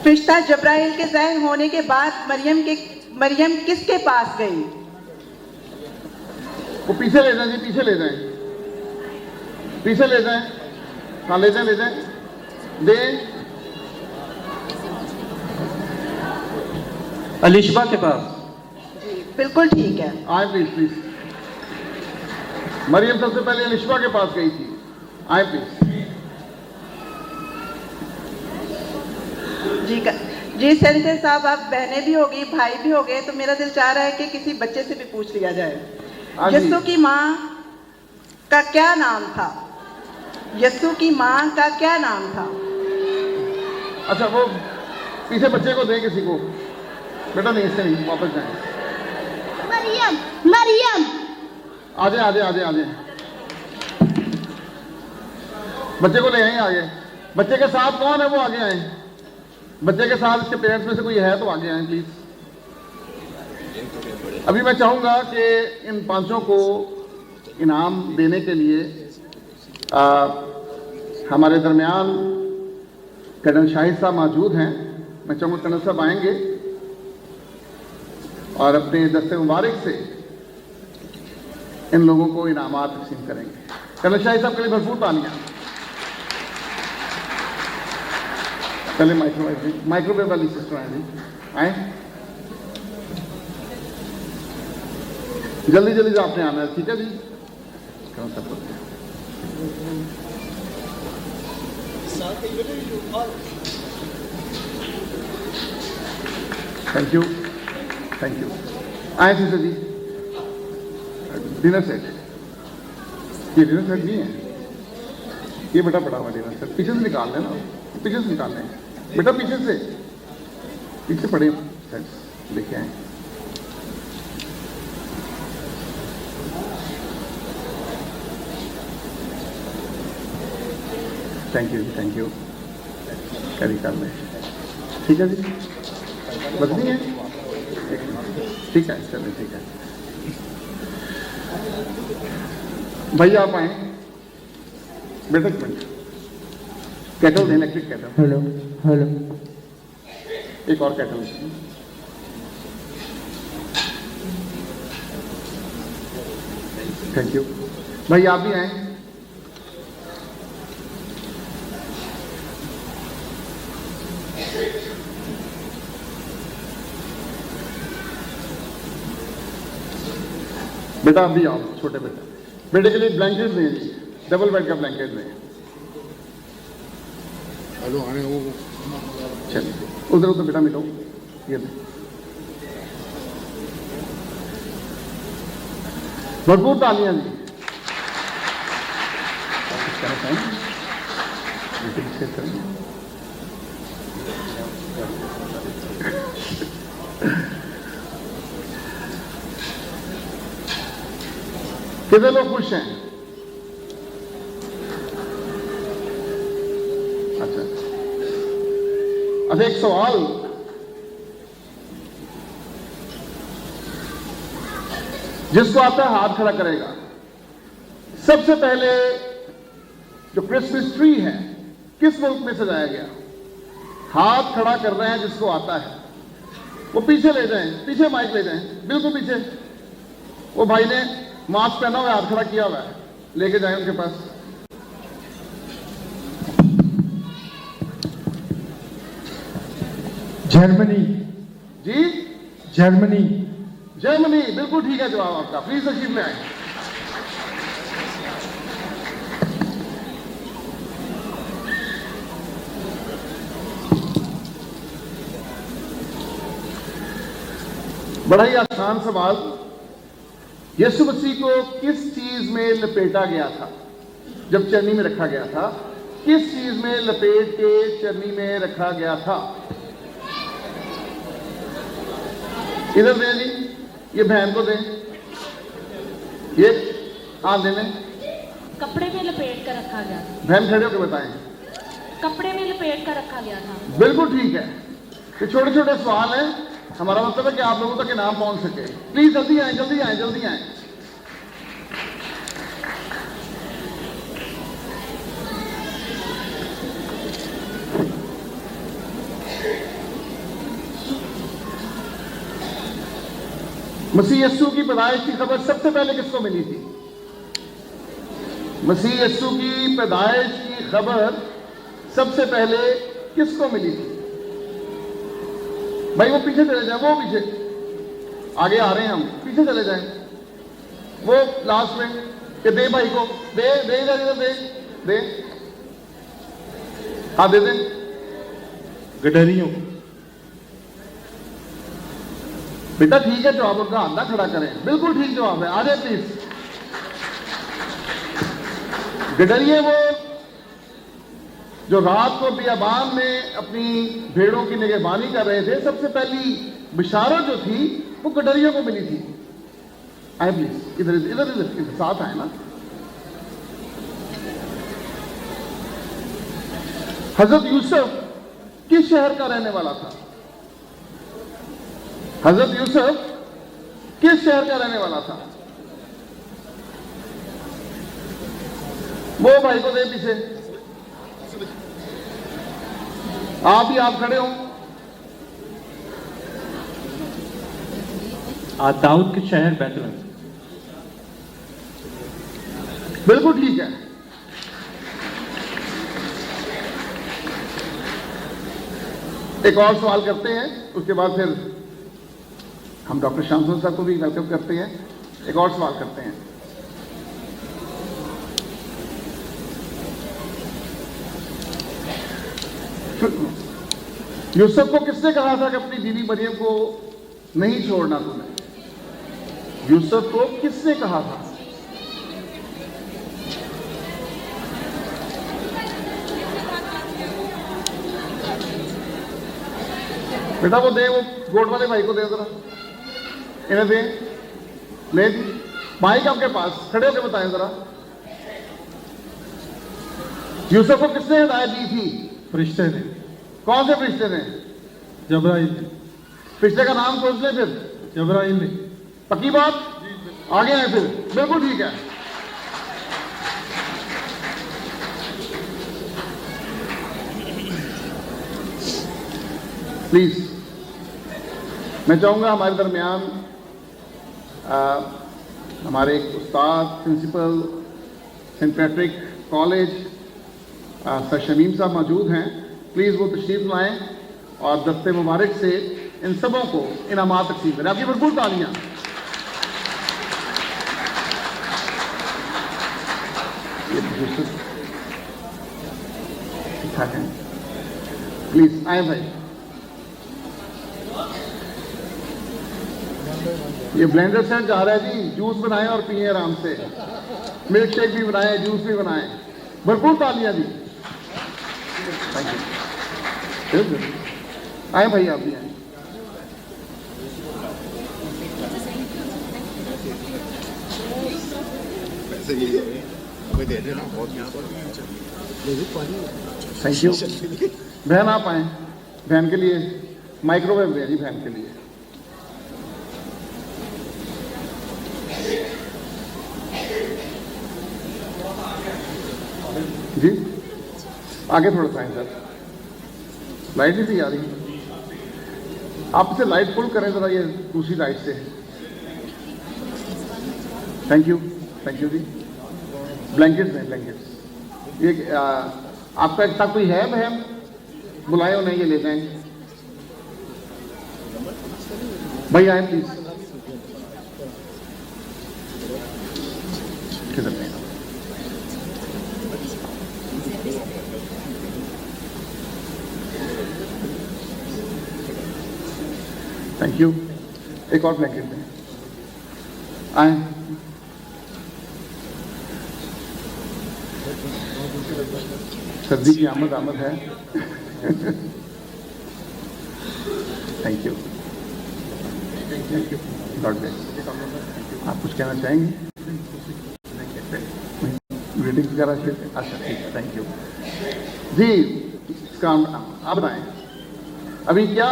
फरिश्ता जब्राइल के ज़ाहिर होने के बाद मरियम किसके पास गई? वो पीछे ले जाएं जी, पीछे ले जाएं, पीछे ले जाएं। हाँ, ले जाएं, ले जाएं, दे। अलिशबा के पास। बिल्कुल ठीक है। आए प्लीज, प्लीज। मरियम सबसे पहले अलिशबा के पास गई थी। आए प्लीज। जी सेनेटर साहब, आप बहनें भी होगी, भाई भी हो गए, तो मेरा दिल चाह रहा है कि किसी बच्चे से भी पूछ लिया जाए। यीशु की माँ का क्या नाम था? यीशु की माँ का क्या नाम था? अच्छा, वो पीछे बच्चे को दे किसी को। बेटा नहीं, इससे नहीं, वापस जाए। मरियम, मरियम। आजे आजे आजे आजे, बच्चे को ले आए आगे। बच्चे के साथ कौन है वो आगे आए। बच्चे के साथ इसके पेरेंट्स में से कोई है तो आगे आए प्लीज। अभी मैं चाहूंगा कि इन पांचों को इनाम देने के लिए हमारे दरमियान कर्नल शाहिद साहब मौजूद हैं। मैं चाहूँगा कर्नल साहब आएंगे और अपने दस्ते मुबारक से इन लोगों को इनामात तकसीम करेंगे। कर्नल शाहिद साहब के लिए भरपूर तालियां। पहले माइक्रोवेव वाली सिस्टर आए जी, आए जल्दी जल्दी से आपने आना है, ठीक है जी। Thank you, thank you. आए सिस्टर जी, डिनर सेट, ये डिनर सेट नहीं है, ये बेटा पड़ा हुआ डिनर सेट, पीछे से निकाल लेना, पीछे से निकाल लें बेटा, पीछे पड़े सेट्स लेके आए। Thank you, thank you. Carry कर लें, ठीक है जी, बदली है, ठीक है, चलिए ठीक है। भैया आप आए बेटा, एक मिनट, कैटल दें, इलेक्ट्रिक कैटल। हेलो हेलो, एक और कैटल। Thank you. भाई आप भी आए। बेटा आप भी आओ, छोटे बेटे के लिए ब्लैंकेट दें जी, डबल बेड का ब्लैंकेट दें। हेलो आने वो चलिए उधर बेटा मिलो, ये दें। भरपूर तालियां जी। कितने लोग खुश हैं? अच्छा, एक सवाल, जिसको आता है हाथ खड़ा करेगा। सबसे पहले जो क्रिसमस ट्री है किस मुल्क में सजाया गया? हाथ खड़ा कर रहे हैं जिसको आता है, वो पीछे ले जाएं, पीछे माइक ले जाएं, बिल्कुल पीछे। वो भाई ने मास्क पहना हुआ है, हाथ खड़ा किया हुआ है, लेके जाए उनके पास। जर्मनी जी, जर्मनी जर्मनी, बिल्कुल ठीक है जवाब आपका। प्लीज तशरीफ ले आए। बड़ा ही आसान सवाल, यीशु मसीह को किस चीज में लपेटा गया था जब चरनी में रखा गया था? किस चीज में लपेट के चरनी में रखा गया था? इधर दें जी, ये बहन को दें, ये हाथ देने। कपड़े में लपेट कर रखा गया था। बहन खड़े होकर बताएं। कपड़े में लपेट कर रखा गया था। बिल्कुल ठीक है। ये छोटे छोटे सवाल हैं, हमारा मतलब है कि आप लोगों तक इनाम पहुंच सके। प्लीज जल्दी आए, जल्दी आए, जल्दी आए। मसीह यीशु की पैदाइश की खबर सबसे पहले किसको मिली थी? मसीह यीशु की पैदाइश की खबर सबसे पहले किसको मिली थी? भाई वो पीछे चले जाए, वो पीछे, आगे आ रहे हैं हम, पीछे चले जाएं। वो लास्ट में कि दे भाई को, दे दे इधर दे दे, हाँ दे दे। गडरियों। बेटा ठीक है जवाब, उनका हाथ ना खड़ा करें, बिल्कुल ठीक जवाब है। आ जाए प्लीज। गडरिये वो जो रात को बियाबान में अपनी भेड़ों की निगहबानी कर रहे थे, सबसे पहली बिशारत जो थी वो गडरियों को मिली थी। आए प्लीज, इधर इधर इधर इधर साथ आए ना। हजरत यूसुफ किस शहर का रहने वाला था? हजरत यूसुफ किस शहर का रहने वाला था? वो भाई को दे पीछे, आप ही आप खड़े हो। दाऊद के शहर बैतलहम। बिल्कुल ठीक है। एक और सवाल करते हैं, उसके बाद फिर हम डॉक्टर श्याम सुंदर साहब को भी वेलकम करते हैं। एक और सवाल करते हैं। यूसुफ को किसने कहा था कि अपनी बीवी मरियम को नहीं छोड़ना तूने? यूसुफ को किसने कहा था? बेटा वो दे, वो गोट वाले भाई को दे जरा, इन्हें दे, ले जी। माइक आपके पास, खड़े होकर बताएं जरा। यूसुफ को किसने हिदायत दी थी? फरिश्ते ने। कौन से फरिश्ते ने? जबराइल ने। फरिश्ते का नाम सोच ले फिर। जबराइल ने। पक्की बात? आगे आए फिर। बिल्कुल ठीक है। प्लीज, मैं चाहूंगा हमारे दरमियान हमारे एक उस्ताद, principal Saint Patrick College sir Shamim साहब मौजूद हैं। प्लीज वो तशरीफ लाएं और दस्ते मुबारक से इन सबों को इनामात तकसीम करें। आपकी भरपूर तालियां। ठीक ठाक है। प्लीज आए भाई। ये ब्लेंडर सेट जा रहा है जी, जूस बनाएं और पिए आराम से। मिल्क शेक भी बनाएं, जूस भी बनाएं। भरपूर तालियां दी। Thank you. आए भाई, आप भी आए। Thank you. बहन आप आए, बहन के लिए माइक्रोवेव है जी, बहन के लिए। जी आगे थोड़ा सा सर, लाइट नहीं थी आ रही, आप इसे लाइट फुल करें जरा, ये दूसरी लाइट से। थैंक यू जी। ब्लैंकेट्स हैं, ब्लैंकेट्स। ये आपका इतना कोई है बहन? बुलाए उन्हें, ये ले जाएंगे। भाई आए प्लीज। किधर नहीं? Thank you. एक और ब्लैंकेट दें। आए। सर्दी की आमद है। Thank you. God bless. आप कुछ कहना चाहेंगे? ग्रीटिंग्स वगैरह? अच्छा ठीक है, थैंक यू जी। इसका आप बताएं अभी क्या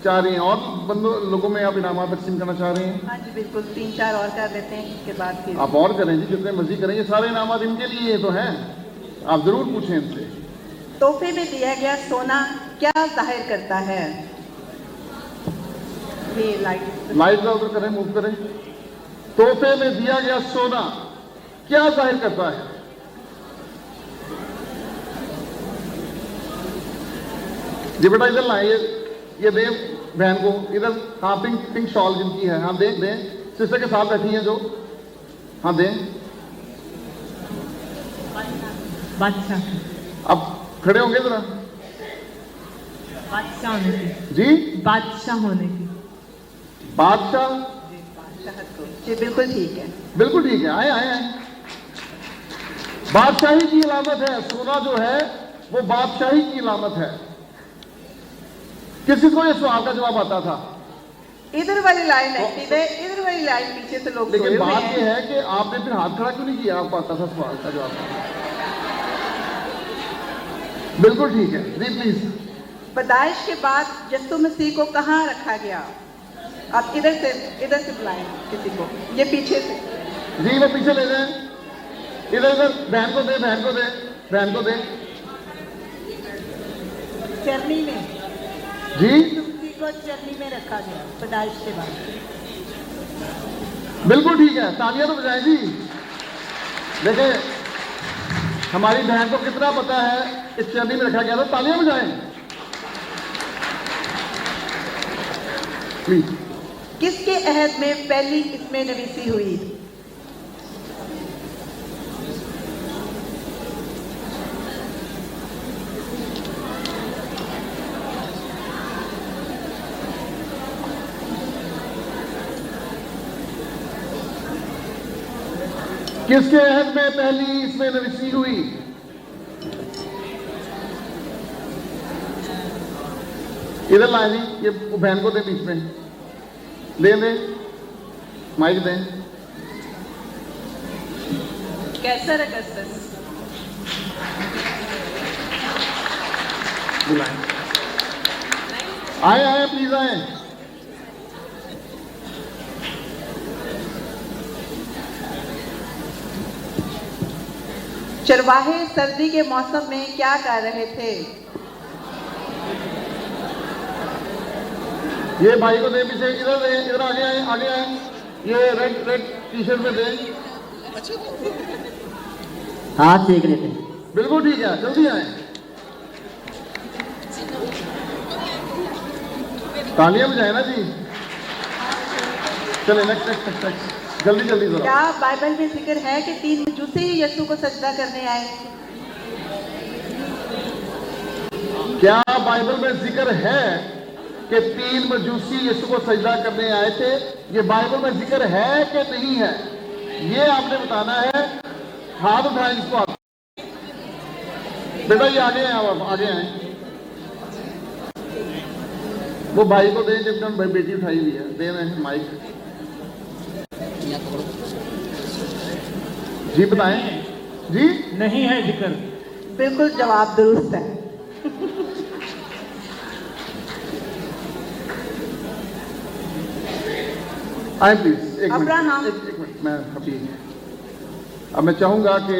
चाह रही हैं? और लोगों में आप इनामात तकसीम करना चाह रहे हैं? हाँ जी बिल्कुल, 3-4 और कर लेते हैं, इसके बाद फिर आप और करें जी, जितने मर्जी करें। ये सारे इनामात इनके लिए तो हैं, आप जरूर पूछें इनसे। तोहफे में दिया गया सोना क्या जाहिर करता है? ये लाइट उधर करें, मूव करें। तोहफे में दिया गया सोना क्या जाहिर करता है? जी बेटा इधर लाए, ये दे बहन को इधर। हाँ, पिंक शॉल जिनकी है, हाँ दें सिस्टर के साथ बैठी हैं जो, हाँ दें। बादशाह। अब खड़े होंगे जरा। बादशाह होने की जी, बादशाह होने की। बादशाह जी बिल्कुल ठीक है, बिल्कुल ठीक है। आए। बादशाही की अलामत है, सोना जो है वो बादशाही की अलामत है। किसी को ये सवाल का जवाब आता था? इधर वाली लाइन एक्टिव है, इधर वाली लाइन पीछे से लोग। लेकिन बात ये है कि आपने फिर हाथ खड़ा क्यों नहीं किया? आपको आता था सवाल का जवाब? बिल्कुल ठीक है जी, प्लीज। पैदाइश के बाद यीशु मसीह को कहाँ रखा गया? आप इधर से बुलाएं किसी को, ये पीछे से जी, वो पीछे ले जाए। इधर बहन को दे। चरनी में जी, को चरनी में रखा गया पैदाइश के बाद। बिल्कुल ठीक है, तालियां तो बजाएं जी। देखिए हमारी बहन को कितना पता है कि चरनी में रखा गया था, तालियां बजाएं। प्लीज। किसके अहद में पहली इसमें नवीसी हुई? किसके अहद में पहली इसमें नवीसी हुई? इधर लाए जी, ये बहन को दे बीच में, दे माइक दें। कैसर अगस्तस। बुलाएं, आए प्लीज आए। चरवाहे सर्दी के मौसम में क्या कर रहे थे? ये भाई को दे पीछे, इधर आगे आए। ये रेड टी शर्ट में दे। हाथ सेक रहे थे। बिल्कुल ठीक है, जल्दी आए। तालियां बजाए ना जी। चले नेक्स्ट जल्दी जरा। क्या बाइबल में जिक्र है कि 3 मजूसी ही यीशु को सजदा करने आए? क्या बाइबल में जिक्र है कि 3 मजूसी यीशु को सजदा करने आए थे? ये बाइबल में जिक्र है कि नहीं है, ये आपने बताना है। हाथ उठाएं जिसको आप। बेटा ये आगे आए। वो भाई को दें जब भाई बेटी उठाई हुई है, दे रहे हैं माइक। जी बताएं जी। नहीं है जिक्र। बिल्कुल जवाब दुरुस्त है। आए प्लीज, एक मिनट मैं अभी। अब मैं चाहूंगा कि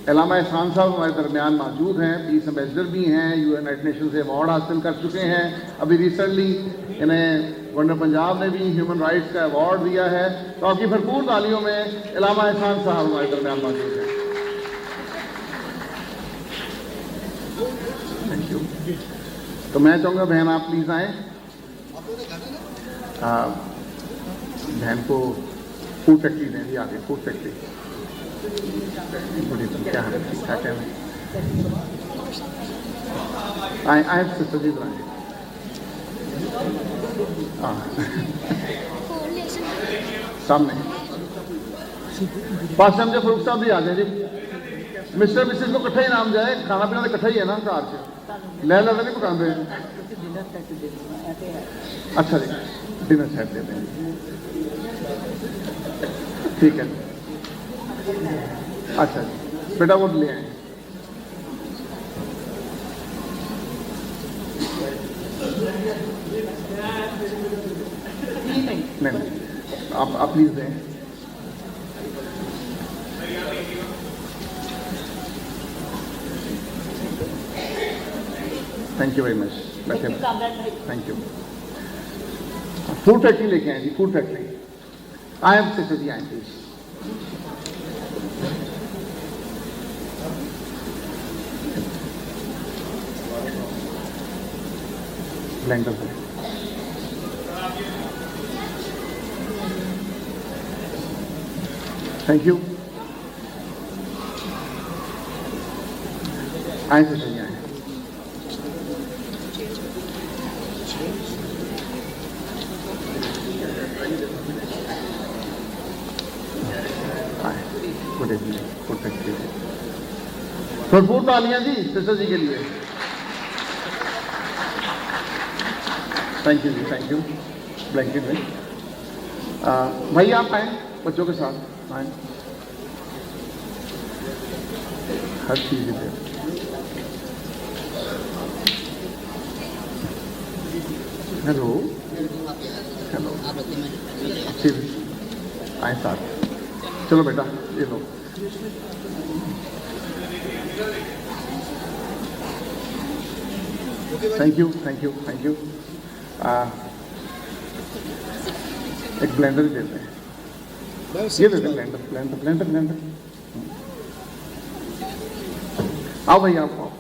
अल्लामा एहसान साहब हमारे दरमियान मौजूद हैं, पीस एम्बेसडर भी हैं, यूनाइटेड नेशन से अवार्ड हासिल कर चुके हैं। अभी रिसेंटली इन्हें गवर्नर पंजाब ने भी ह्यूमन राइट्स का अवार्ड दिया है। तो आपकी भरपूर तालियों में अल्लामा एहसान साहब हमारे दरमियान मौजूद हैं। Thank you. तो मैं चाहूँगा बहन आप प्लीज़ आएँ। बहन को फूड फैक्ट्री दें जी, आगे फूड फैक्ट्री। क्या है, ठीक ठाक है। आए सिस्टर जी आए। सामने पास हमजे फरूख साहब भी आ जाए जी। मिस्टर मिसिस को इकट्ठा ही नाम जाए, खाना पीना तो इकट्ठा ही है ना घर से। ले ला नहीं पकाते हैं। अच्छा जी, डिनर सेट देते हैं, ठीक है। अच्छा जी बेटा वो ले आए। नहीं आप प्लीज दें। Thank you very much. बैठे, थैंक यू। फूड फैक्ट्री लेके आए जी, फूड फैक्ट्री। आए सिस्टर जी, आए प्लीज। ब्लेंडर है। Thank you. आए सिस्टर जी, आए। Good evening, good factory. भरपूर तालियां जी सिस्टर जी के लिए। थैंक यू जी, थैंक यू। ब्लैंकेट में भाई आप आए बच्चों के साथ आए। हर चीज है। हेलो हेलो, ठीक आए साथ। चलो बेटा ये लो। Thank you, thank you, thank you. एक ब्लेंडर ही देते हैं, ये देते हैं ब्लेंडर, ब्लेंडर ब्लेंडर ब्लेंडर। आओ भाई आप आओ।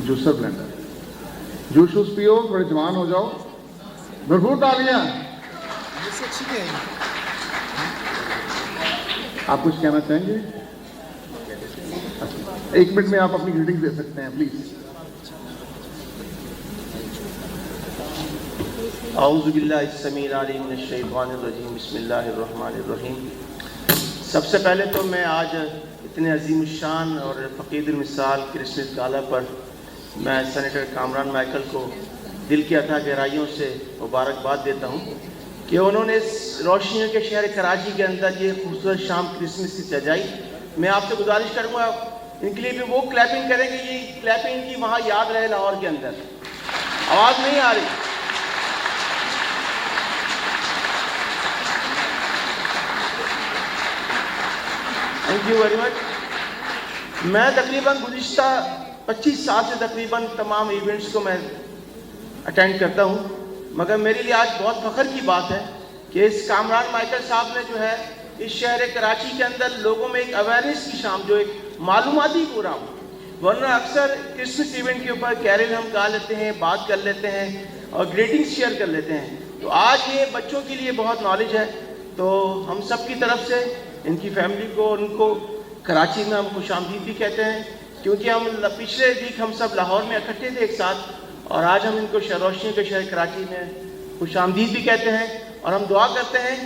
Juicer blender. जूस वूस पियो, थोड़े जवान हो जाओ। भरपूर तालियां। आप कुछ कहना चाहेंगे? एक मिनट में आप अपनी ग्रीटिंग दे सकते हैं प्लीज। बिस्मिल्लाहिर्रहमानिर्रहीम। सबसे पहले तो मैं आज इतने अजीम शान और फ़कीर मिसाल क्रिसमस गाला पर मैं सेनेटर कामरान माइकल को दिल की अथा गहराइयों से मुबारकबाद देता हूँ कि उन्होंने इस रोशनियों के शहर कराची के अंदर ये खूबसूरत शाम क्रिसमस की सजाई। मैं आपसे गुजारिश करूँगा इनके लिए भी वो क्लैपिंग करेंगे, ये क्लैपिंग की वहाँ याद रहे लाहौर के अंदर। आवाज़ नहीं आ रही। Thank you very much. मैं तकरीबन गुज़िश्ता 25 साल से तकरीबन तमाम इवेंट्स को मैं अटेंड करता हूँ, मगर मेरे लिए आज बहुत फ़ख्र की बात है कि इस कामरान माइकल साहब ने जो है इस शहर कराची के अंदर लोगों में एक अवेयरनेस की शाम, जो एक मालूमाती प्रोग्राम, वरना अक्सर क्रिसमस इवेंट के ऊपर कैरल हम गा लेते हैं, बात कर लेते हैं और ग्रीटिंग्स शेयर कर लेते हैं, तो आज ये बच्चों के लिए बहुत नॉलेज है। तो हम सब की तरफ से इनकी फैमिली को, उनको कराची में हम खुशामदीद भी कहते हैं, क्योंकि हम पिछले वीक हम सब लाहौर में इकट्ठे थे एक साथ, और आज हम इनको रोशनी के शहर कराची में खुशामदीद भी कहते हैं। और हम दुआ करते हैं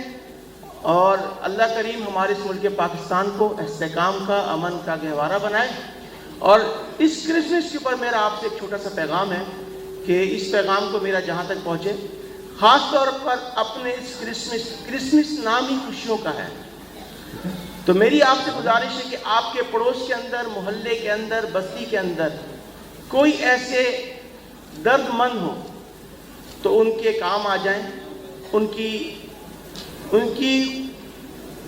और अल्लाह करीम हमारे इस मुल्क पाकिस्तान को इस्तेकाम का, अमन का गहवारा बनाए। और इस क्रिसमस के ऊपर मेरा आपसे एक छोटा सा पैगाम है कि इस पैगाम को मेरा जहाँ तक पहुँचे, ख़ास तौर पर अपने इस क्रिसमस नाम ही खुशियों का है, तो मेरी आपसे गुजारिश है कि आपके पड़ोस के अंदर, मोहल्ले के अंदर, बस्ती के अंदर कोई ऐसे दर्दमंद हो तो उनके काम आ जाएं, उनकी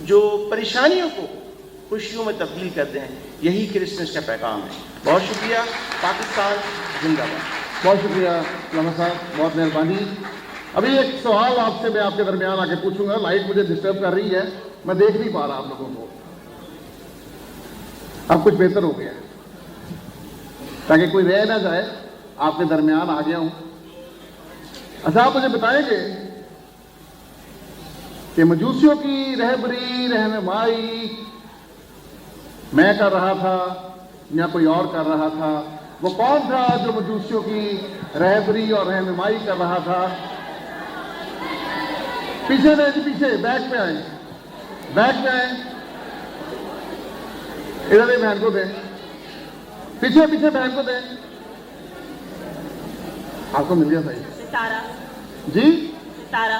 जो परेशानियों को खुशियों में तब्दील कर दें। यही क्रिसमस का पैगाम है। बहुत शुक्रिया। पाकिस्तान जिंदाबाद। बहुत शुक्रिया लम्हा साहब, बहुत मेहरबानी। अभी एक सवाल आपसे मैं आपके दरमियान आके पूछूंगा। लाइट मुझे डिस्टर्ब कर रही है, मैं देख नहीं पा रहा आप लोगों को। अब कुछ बेहतर हो गया ताकि कोई रह ना जाए, आपके दरमियान आ गया हूं। अच्छा, आप मुझे बताएंगे कि मजूसियों की रहबरी, रहनुमाई मैं कर रहा था या कोई और कर रहा था? वो कौन था जो मजूसियों की रहबरी और रहनुमाई कर रहा था? पीछे नहीं जी, पीछे बैक पे आए, बैक पे आए। इधर बहन को दें, पीछे पीछे बहन को दें। आपको मिल गया सही? सितारा जी, सितारा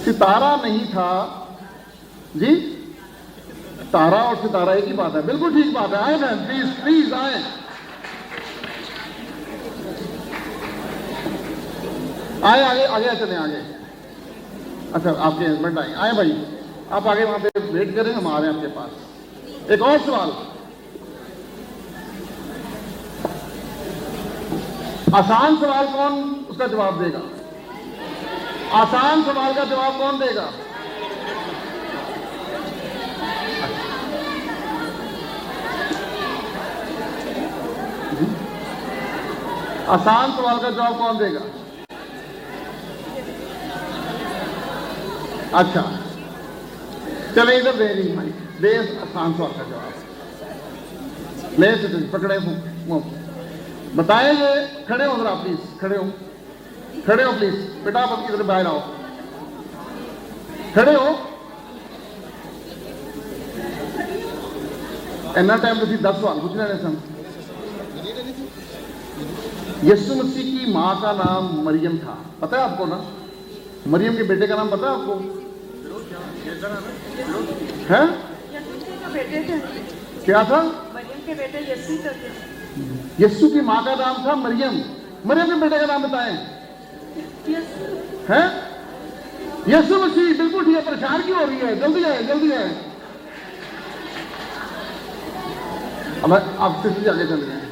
सितारा नहीं था जी। तारा और सितारा एक ही बात है। बिल्कुल ठीक बात है। आए बहन, प्लीज प्लीज आए। आए आगे आगे चले आगे। अच्छा, आपके हस्बैंड आए। आए भाई, आप आगे वहां पे वेट करें, हम आ रहे हैं आपके पास। एक और सवाल, आसान सवाल कौन उसका जवाब देगा? आसान सवाल का जवाब कौन देगा? आसान सवाल का जवाब कौन देगा? अच्छा, चले इधर दे दी भाई, दे आसान सवाल का जवाब। ले से पकड़े बताएंगे। खड़े हो जरा प्लीज, खड़े हो, खड़े हो प्लीज। बेटा आप इधर बाहर आओ, खड़े हो। इन्ना टाइम तुम 10 सवाल पूछ लेने सन। यीशु मसीह की माँ का नाम मरियम था, पता है आपको ना? मरियम के बेटे का नाम पता है आपको? है? बेटे थे। क्या था? मरियम के बेटे यीशु थे। यीशु की माँ का नाम था मरियम। मरियम के बेटे का नाम बताएं। हैं? यीशु मसीह। बिल्कुल ठीक है। परेशान क्यों हो रही है? जल्दी आए, जल्दी आए। अब आप सिर्फ आगे चल गए।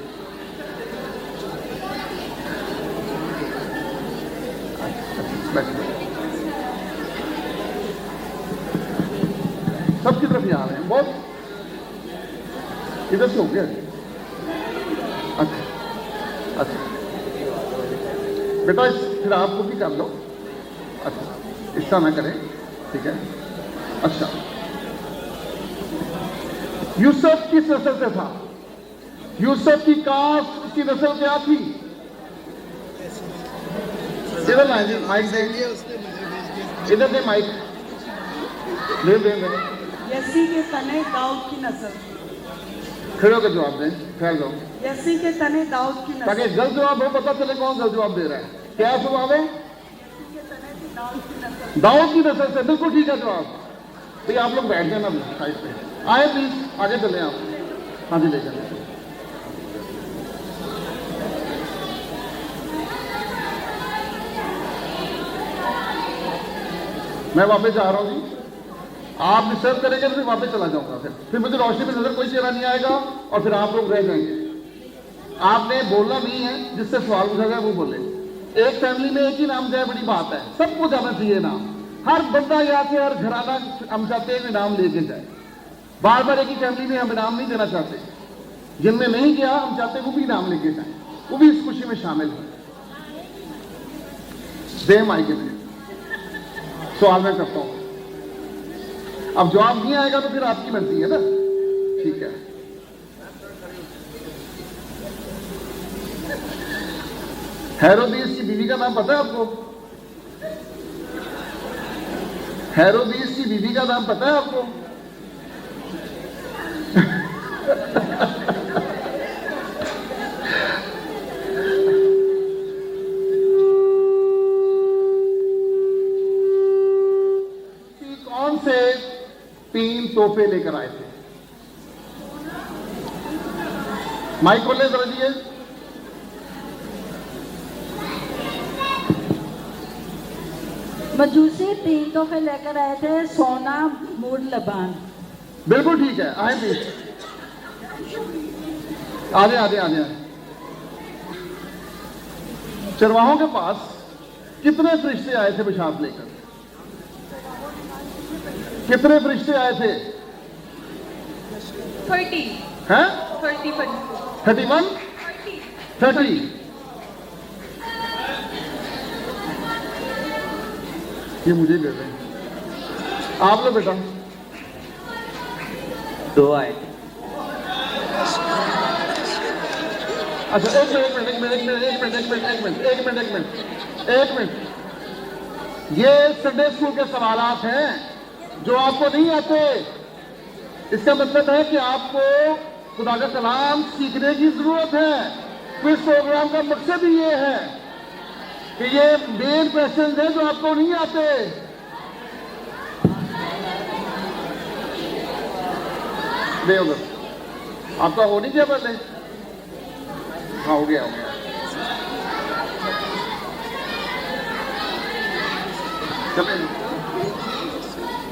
सबकी तरफ यहाँ आ रहे हैं। बहुत इधर से हो गया। अच्छा, अच्छा बेटा फिर आप खुद भी कर लो। अच्छा इसका ना करें, ठीक है। अच्छा यूसुफ किस नस्ल से था? यूसुफ की कास्ट, उसकी नस्ल क्या थी? इधर लाए जी, माइक देंगे, इधर दे माइक, ले दे। यसी के तने दाऊद की नस्ल। खड़े होकर जवाब दें, फैल दो। यसी के तने दाऊद की नस्ल। ताकि गलत जवाब हो, पता चले कौन गलत जवाब दे रहा है। क्या जवाब है? दाऊद की नस्ल से, बिल्कुल ठीक है जवाब। भाई आप लोग बैठ जाना साइड पे, आए प्लीज आगे चले आप। हाँ जी ले चले। मैं वापस जा रहा हूँ जी, आप डिस्टर्ब करेंगे तो फिर वापस चला जाऊंगा। फिर मुझे रोशनी में नजर कोई चेहरा नहीं आएगा और फिर आप लोग रह जाएंगे। आपने बोलना नहीं है, जिससे सवाल पूछा गया वो बोले। एक फैमिली में एक ही नाम जाए बड़ी बात है, सबको जाना चाहिए नाम। हर बंदा यहाँ से, हर घराना हम चाहते हैं नाम लेके जाए। बार बार एक ही फैमिली में हम इनाम नहीं देना चाहते। जिनमें नहीं गया हम चाहते वो भी इनाम लेके जाए, वो भी इस खुशी में शामिल हो। दे माइक में सवाल मैं करता हूं, अब जवाब नहीं आएगा तो फिर आपकी मर्जी है ना, ठीक है। हेरोदीस की बीवी का नाम पता है आपको? हेरोदीस की बीवी का नाम पता है आपको? कौन से 3 तोहफे लेकर आए थे? माइक खोले जरा जी। मजूसी 3 तोहफे लेकर आए थे, सोना, मूर, लबान। बिल्कुल ठीक है, आए प्लीज, आगे आगे आगे। चरवाहों के पास कितने फरिश्ते आए थे पेशाब लेकर? कितने फरिश्ते आए थे? 30 हैं? 31 30। ये मुझे दे दें। आप लोग बेटा 2 आए। अच्छा एक मिनट। ये संडे स्कूल के सवालात हैं जो आपको नहीं आते। इसका मतलब है कि आपको खुदा का कलाम सीखने की जरूरत है। इस प्रोग्राम का मकसद ही ये है कि ये मेन क्वेश्चन है जो आपको नहीं आते। ले उधर, आपका हो नहीं गया पहले? हाँ हो गया।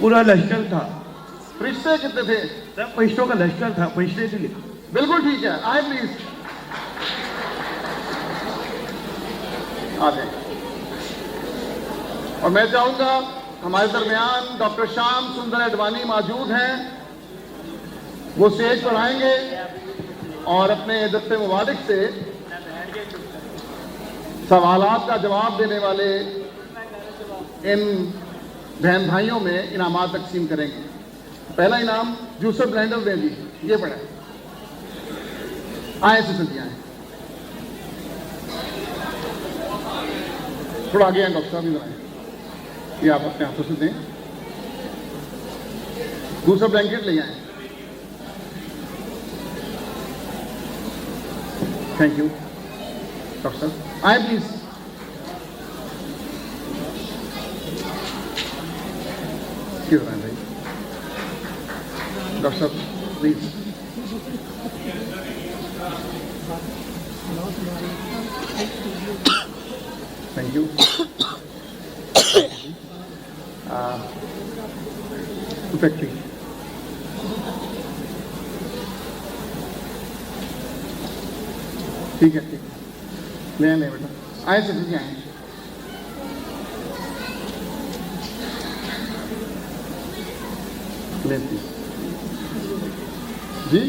पूरा लश्कर था। फरिश्ते कितने थे? फरिश्तों का लश्कर था, फरिश्ते से लिखा। बिल्कुल ठीक है, आए प्लीज आ जाए। और मैं चाहूंगा हमारे दरमियान डॉक्टर श्याम सुंदर अडवाणी मौजूद हैं, वो स्टेज पर आएंगे और अपने दस्ते मुबारक से सवालात का जवाब देने वाले इन बहन भाइयों में इनामात तकसीम करेंगे। पहला इनाम जूसर ब्लेंडर दें जी, ये पढ़े आए से सदी आए। थोड़ा आगे हैं डॉक्टर साहब, इधर आए, ये आप अपने हाथों से दें। दूसरा ब्लैंकेट ले आए। थैंक यू डॉक्टर साहब, आए प्लीज। किधर आए भाई? डॉक्टर साहब प्लीज। Thank you. फैक्ट्री ठीक है, ठीक है, ले आए बेटा, आए सर जी आए। लेती जी,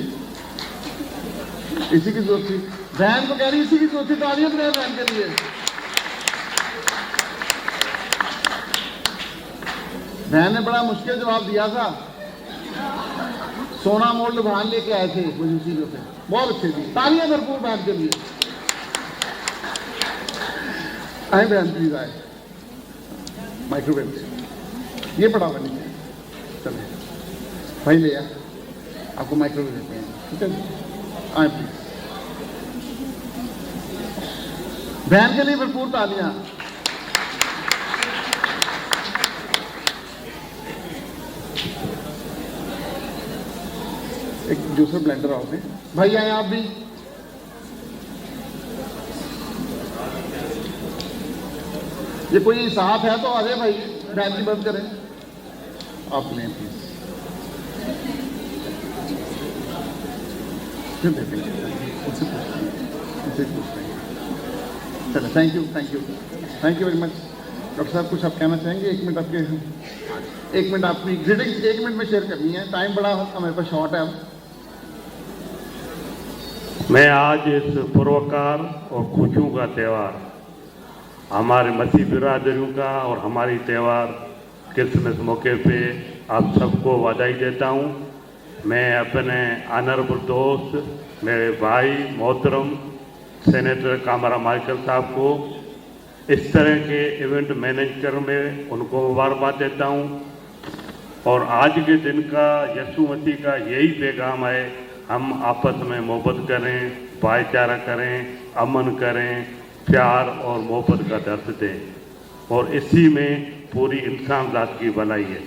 इसी की जरूरत थी। बहन को कह रही इसी की सोची तालियां करें बहन के लिए। बहन ने बड़ा मुश्किल जवाब दिया था। सोना मोड़ लुभान लेके आए थे मुझे उसी पे, बहुत अच्छे थी। तालियां भरपूर बहन के लिए। आए बहन प्लीज आए। माइक्रोवेव ये बड़ा बनी है, चलिए भाई ले आ, आपको माइक्रोवेव देते हैं, ठीक है जी। आए प्लीज। बहन के लिए भरपूर तालियां। एक जूसर ब्लेंडर आओ दे भाई, आए आप भी। ये कोई साथ है तो आ जाए भाई, बहन की मदद करें। आप लें प्लीज। चलो thank you very much. Doctor साहब कुछ आप कहना चाहेंगे? 1 मिनट आपके, 1 मिनट अपनी ग्रीटिंग्स 1 मिनट में शेयर करनी है, टाइम बड़ा हमारे पास शॉर्ट है अब। मैं आज इस पुरवकार और खुशियों का त्यौहार, हमारे मसीह बिरादरियों का और हमारी त्यौहार क्रिसमस मौके पे आप सबको बधाई देता हूँ। मैं अपने ऑनरेबल दोस्त, मेरे भाई मोहतरम सेनेटर कामरा माइकल साहब को इस तरह के इवेंट मैनेज करने में उनको मुबारकबाद देता हूँ। और आज के दिन का यीशु मसीह का यही पैगाम है, हम आपस में मोहब्बत करें, भाईचारा करें, अमन करें, प्यार और मोहब्बत का दर्द दें, और इसी में पूरी इंसान जात की भलाई है।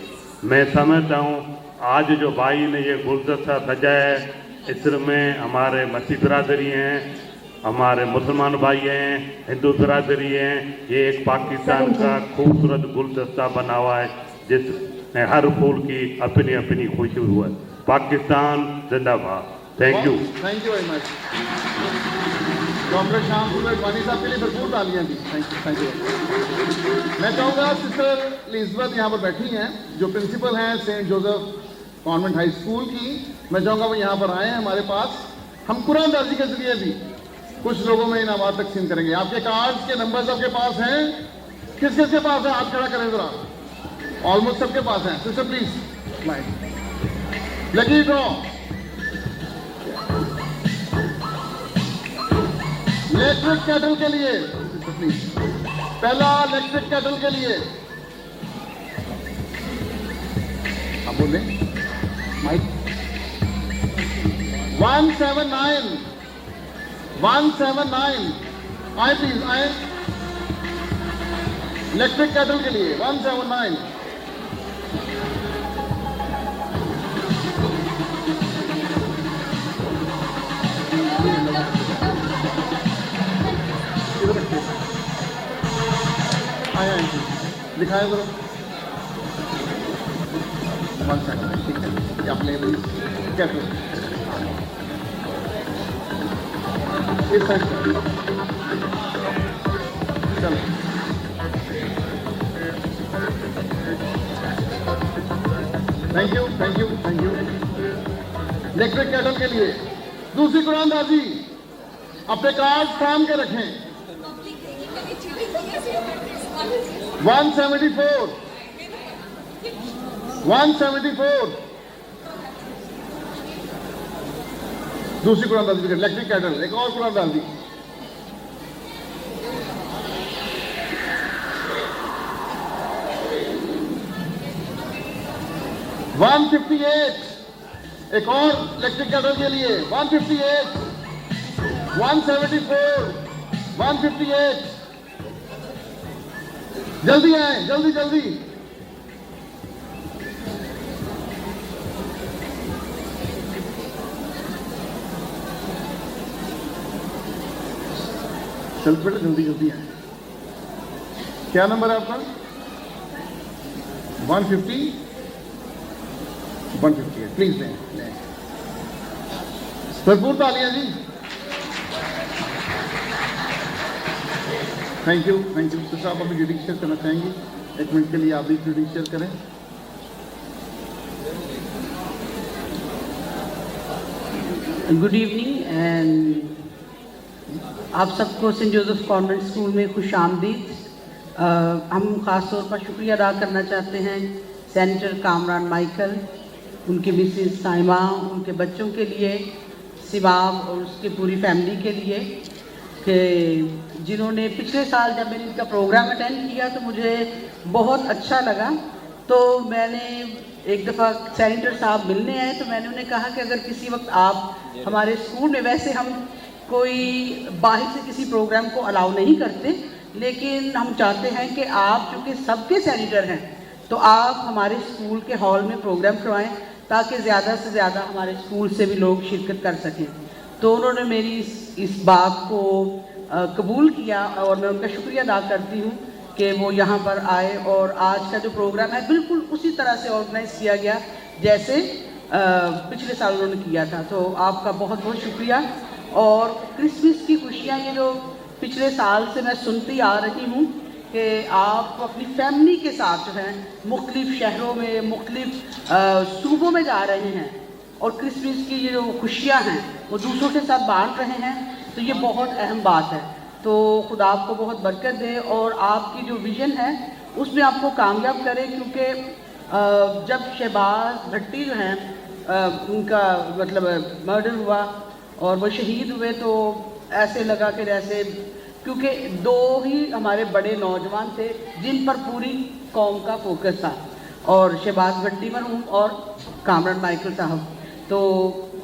मैं समझता हूँ आज जो भाई ने ये गुलदस्ता सजाया है, इसमें हमारे मसीह बिरादरी हैं, हमारे मुसलमान भाई हैं, हिंदू बिरादरी हैं। ये एक पाकिस्तान का खूबसूरत गुलदस्ता बना हुआ है जिसमें हर फूल की अपनी अपनी खुशी हुआ है। पाकिस्तान जिंदाबाद। Thank you very much. Doctor Shyam सुंदर साहब के लिए भरपूर तालियां दी। Thank you. मैं चाहूँगा सिस्टर एलिजबेथ यहाँ पर बैठी हैं, जो प्रिंसिपल हैं Saint Joseph Convent High School की। मैं चाहूँगा वो यहाँ पर आए हैं हमारे पास। हम कुरान दर्जी के जरिए भी कुछ लोगों में इनामात तकसीम करेंगे। आपके कार्ड्स के नंबर्स आपके पास हैं? किस किस के पास है? हाथ खड़ा करें जरा। ऑलमोस्ट सबके पास हैं। Sister please lucky draw. Electric kettle के लिए प्लीज, पहला इलेक्ट्रिक केटल के लिए आप बोले माइक। 179 आए प्लीज, आए इलेक्ट्रिक केटल के लिए 179। आया दिखाए करो। 179 ठीक है, आप ले केटल इस साइड। चलो थैंक यू। इलेक्ट्रिक केटल के लिए दूसरी कुरानदाजी अपने कार्ड थाम के रखें। 174 दूसरी कुरानदाजी इलेक्ट्रिक केटल। एक और कुरानदाजी 158 एक और इलेक्ट्रिक केटल के लिए 158 174 158 जल्दी आए, जल्दी चल बेटा जल्दी आए। क्या नंबर है आपका? 158 प्लीज लें। भरपूर तालियां जी। Thank you. तो आप अभी ग्रीटिंग शेयर करना चाहेंगे? 1 मिनट के लिए आप भी ग्रीटिंग शेयर करें। Good evening, and आप सबको सेंट जोसेफ कॉन्वेंट स्कूल में खुश आमदीद। हम ख़ास तौर पर शुक्रिया अदा करना चाहते हैं सेनेटर कामरान माइकल, उनकी मिसेस साइमा, उनके बच्चों के लिए, सिबाब और उसकी पूरी फैमिली के लिए, कि जिन्होंने पिछले साल जब मैंने इनका प्रोग्राम अटेंड किया तो मुझे बहुत अच्छा लगा। तो मैंने एक दफ़ा सेनेटर साहब मिलने आए तो मैंने उन्हें कहा कि अगर किसी वक्त आप हमारे स्कूल में, वैसे हम कोई बाहर से किसी प्रोग्राम को अलाउ नहीं करते, लेकिन हम चाहते हैं कि आप चूँकि सबके सेनेटर हैं तो आप हमारे स्कूल के हॉल में प्रोग्राम करवाएं ताकि ज़्यादा से ज़्यादा हमारे स्कूल से भी लोग शिरकत कर सकें। तो उन्होंने मेरी इस बात को कबूल किया और मैं उनका शुक्रिया अदा करती हूँ कि वो यहाँ पर आए और आज का जो प्रोग्राम है बिल्कुल उसी तरह से ऑर्गेनाइज़ किया गया जैसे पिछले साल उन्होंने किया था। तो आपका बहुत बहुत शुक्रिया। और क्रिसमस की खुशियाँ ये जो पिछले साल से मैं सुनती आ रही हूँ कि आप अपनी फैमिली के साथ जो है मुख्तलिफ शहरों में, मुख्तलिफ सूबों में जा रहे हैं और क्रिसमस की ये जो खुशियाँ हैं वो दूसरों के साथ बांट रहे हैं, तो ये बहुत अहम बात है। तो खुदा आपको बहुत बरकत दे और आपकी जो विज़न है उसमें आपको कामयाब करे, क्योंकि जब शहबाज भट्टी जो हैं उनका मतलब मर्डर हुआ और वो शहीद हुए तो ऐसे लगा कि जैसे, क्योंकि दो ही हमारे बड़े नौजवान थे जिन पर पूरी कौम का फोकस था, और शहबाज भट्टी मरहूम और कामरान माइकल साहब। तो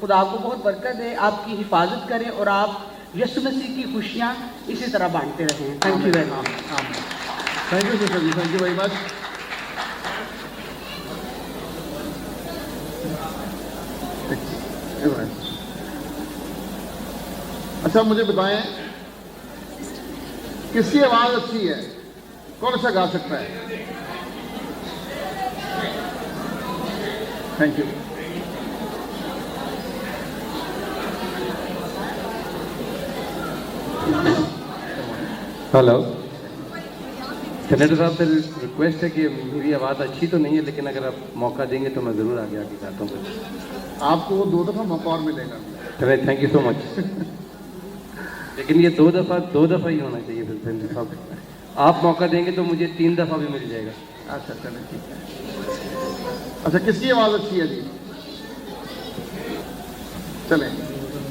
खुदा आपको बहुत बरकत दे, आपकी हिफाजत करे और आप यीशु मसीह की खुशियाँ इसी तरह बांटते रहें। Thank you very much. Thank you sir जी, थैंक यू वेरी मच। अच्छा मुझे बताएं किसकी आवाज अच्छी है, कौन अच्छा गा सकता है? Thank you. हेलो सेनेटर साहब, से रिक्वेस्ट है कि मेरी आवाज़ अच्छी तो नहीं है, लेकिन अगर आप मौका देंगे तो मैं ज़रूर आगे गाता हूँ। आपको वो 2 दफ़ा मौका और मिलेगा। चले, थैंक यू सो मच। लेकिन ये दो दफ़ा ही होना चाहिए फिर सेनेटर साहब। आप मौका देंगे तो मुझे 3 दफ़ा भी मिल जाएगा। अच्छा चले ठीक है। अच्छा किसकी आवाज़ अच्छी है जी? चले।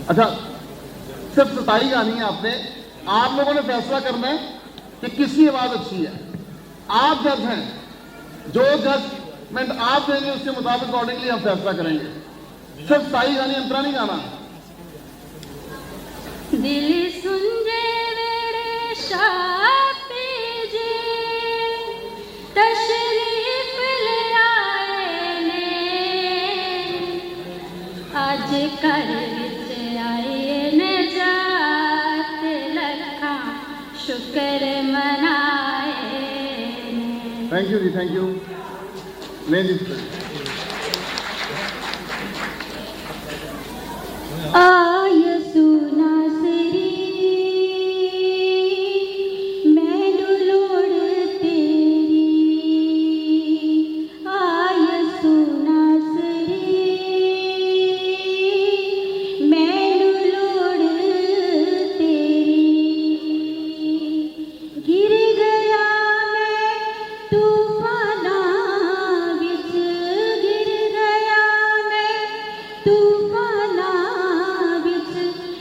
अच्छा सिर्फ 27 गानी है आपने, आप लोगों ने फैसला करना है कि किसकी आवाज अच्छी है। आप जज हैं, जो जजमेंट आप देंगे उसके मुताबिक अकॉर्डिंगली हम फैसला करेंगे। सिर्फ 27 गानी अंतरा नहीं गाना। दिल सुंजे वेड़े शापे जे तशरीफ ले आए ने, आज कर विच आए ने जात लखा शुक्र मनाए। थैंक यू जी, थैंक यू। नहीं जी आय सुना सरी मैनू लोड़ तेरी, आय सुना सरी मैनू लोड़ तेरी, गिर गया मैं तूफाना विच, गिर गया मैं तूफाना विच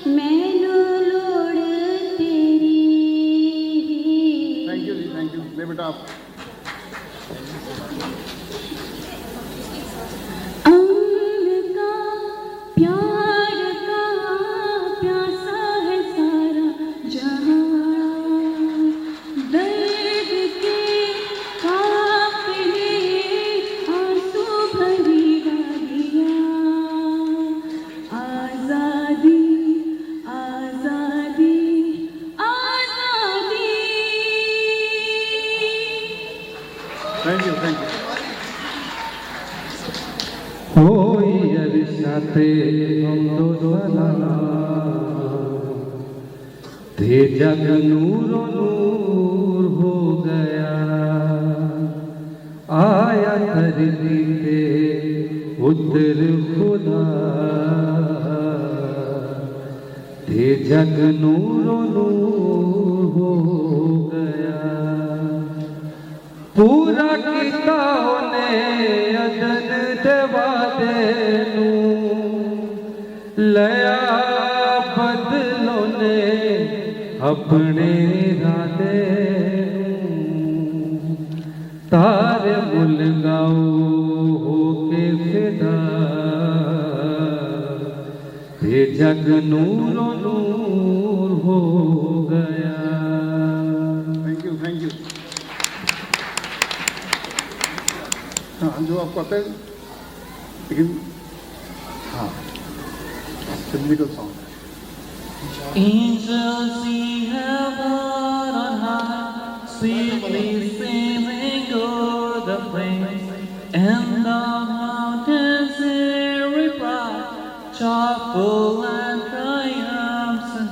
मैनू लोड़ तेरी। थैंक यू जी, थैंक यू। ले बेटा आप। प्यार का प्यासा है सारा जहां, दर्द के काफिले आंसू भरी वादियां, आजादी आजादी आजादी। Thank you, thank you. होई अरिशनाते हम दो सलाम, ते जग नूरो नूर हो गया, आया धरती पे उतर खुदा, ते जग नूरो नूर हो गया। पूरा किता होने अदन दे वादे नू लया बदलो ने अपने इरादे तारे मुलगाओ हो के फिदा ये जग नूरो नूर हो गया। Thank you, thank you. हाँ, जो आपको आता है, लेकिन हाँ सिम्बलिकल सॉन्ग है। Angels in heaven on high, sweetly singing o'er the plains, and the mountains their reply, joyful and triumphant.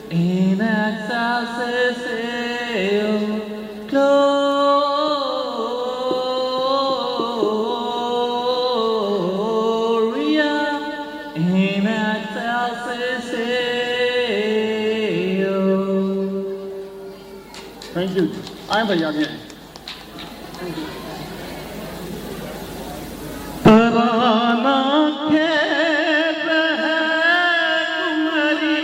In excelsis Deo, Gloria, in excelsis Deo. Thank you. आए भाई आगे आए। तराना खेत है कुमरी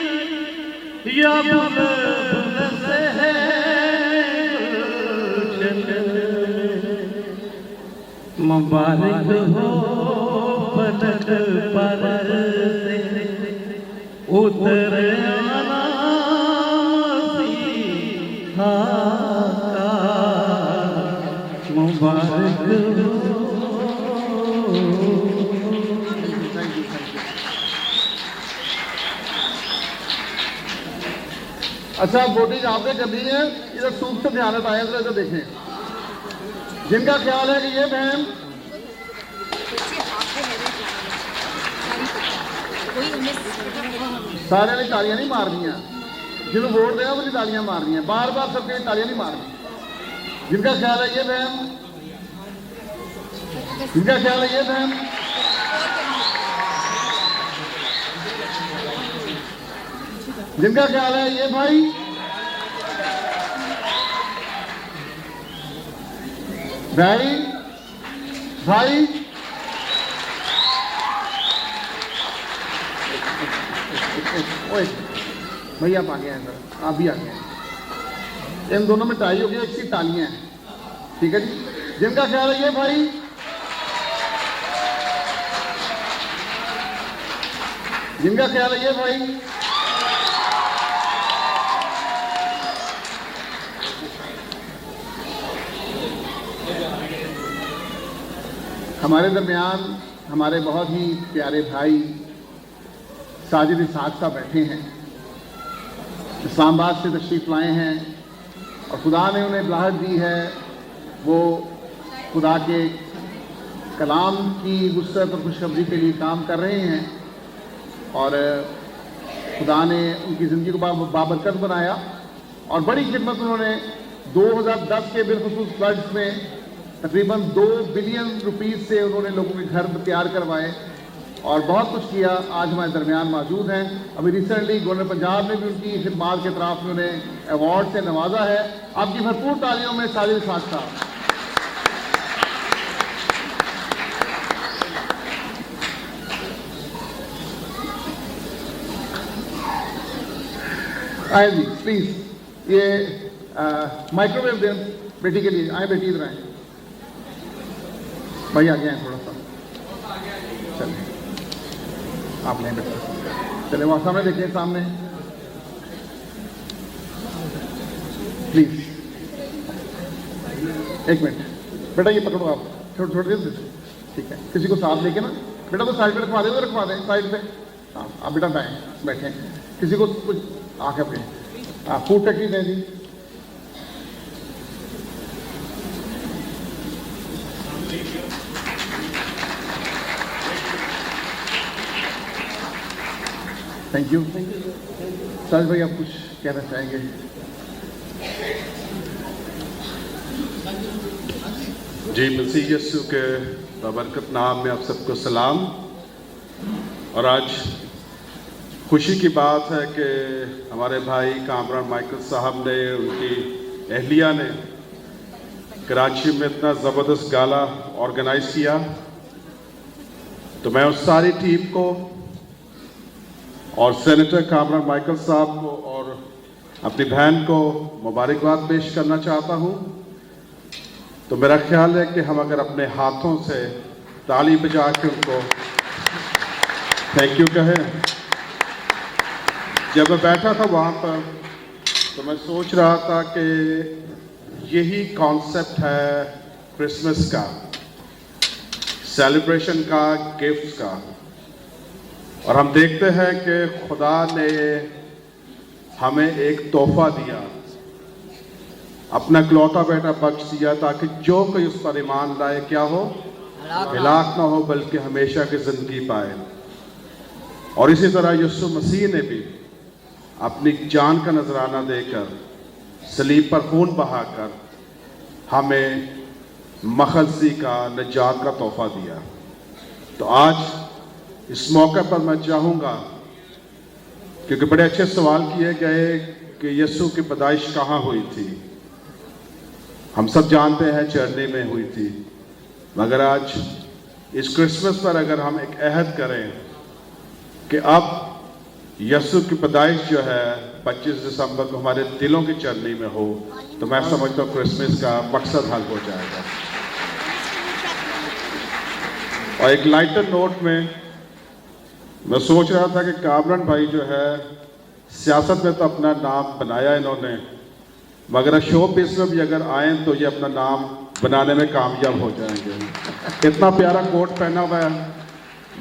या बुलबुल से है मुबारक हो पलक पर से उतर आना मसीहा का मुबारक हो। अच्छा, वोटिंग आपने कर दी है, इधर सूप से ध्यान आए, इधर देखें। जिनका ख्याल है कि ये बहन सारे ने तालियां नहीं मारनी, जिन्होंने वोट दिया वो तालियां मारनी है, बार बार सबके लिए तालियां नहीं मारनी। जिनका ख्याल है ये बहन, जिनका ख्याल है ये बहन, जिनका ख्याल है ये भाई, भाई भाई ओए भैया आप आ गए हैं, आप भी आ गए हैं। इन दोनों में टाई हो गई, एक सी तालियां हैं, ठीक है जी। जिनका ख्याल है ये भाई, जिनका ख्याल है ये भाई, हमारे दरमियान हमारे बहुत ही प्यारे भाई साजिद इसाक साहब बैठे हैं, इस्लामाबाद से तशरीफ़ लाए हैं और खुदा ने उन्हें बलाहत दी है। वो खुदा के कलाम की वुसअत और खुशखबरी के लिए काम कर रहे हैं और खुदा ने उनकी ज़िंदगी को बाबरकत बनाया और बड़ी खिदमत उन्होंने 2010 के बिलखुसूस फ्लड्स में तकरीबन 2 बिलियन रुपीस से उन्होंने लोगों के घर तैयार करवाए और बहुत कुछ किया। आज हमारे दरमियान मौजूद हैं। अभी रिसेंटली गवर्नर पंजाब ने भी उनकी खिदमात के तरफ में उन्हें अवार्ड से नवाजा है। आपकी भरपूर तालियों में साजिद इसाक साहब। आए जी प्लीज, ये माइक्रोवेव दें बेटी के लिए। आए बेटी, इधर आए भाई, आगे हैं थोड़ा सा, चलिए आप लें बेटा, चले वहाँ सामने देखें, सामने प्लीज। एक मिनट बेटा, ये पकड़ो आप, थोड़ी देर, ठीक है। किसी को साथ लेके ना बेटा, तो साइड पे रखवा दें, रखवा दें साइड पे। हाँ आप बेटा बैठे, किसी को कुछ आके अपने फूड टैक्सी दें जी। Thank you. साज भाई, आप कुछ कहना चाहेंगे? जी मसीह यीशु के बबरकत नाम में आप सबको सलाम। और आज खुशी की बात है कि हमारे भाई कामरान माइकल साहब ने, उनकी अहलिया ने कराची में इतना ज़बरदस्त गाला ऑर्गेनाइज किया। तो मैं उस सारी टीम को और सेनेटर कामरान माइकल साहब को और अपनी बहन को मुबारकबाद पेश करना चाहता हूँ। तो मेरा ख्याल है कि हम अगर अपने हाथों से ताली बजा के उनको थैंक यू कहें। जब मैं बैठा था वहाँ पर तो मैं सोच रहा था कि यही कॉन्सेप्ट है क्रिसमस का, सेलिब्रेशन का, गिफ्ट्स का। और हम देखते हैं कि खुदा ने हमें एक तोहफा दिया, अपना इकलौता बेटा बख्श दिया, ताकि जो कोई उस पर ईमान लाए क्या हो, हिलाक ना हो, बल्कि हमेशा की जिंदगी पाए। और इसी तरह यीशु मसीह ने भी अपनी जान का नजराना देकर सलीब पर खून बहाकर हमें मखलसी का, निजात का तोहफा दिया। तो आज इस मौके पर मैं चाहूँगा, क्योंकि बड़े अच्छे सवाल किए गए कि यीशु की पैदाइश कहाँ हुई थी। हम सब जानते हैं चरनी में हुई थी, मगर आज इस क्रिसमस पर अगर हम एक अहद करें कि अब यीशु की पैदाइश जो है 25 दिसंबर को हमारे दिलों की चरनी में हो, तो मैं समझता हूँ क्रिसमस का मकसद हल हो जाएगा। और एक लाइटर नोट में मैं सोच रहा था कि कामरान भाई जो है सियासत में तो अपना नाम बनाया इन्होंने, मगर शो पीस में भी अगर आए तो ये अपना नाम बनाने में कामयाब हो जाएंगे। इतना प्यारा कोट पहना हुआ है,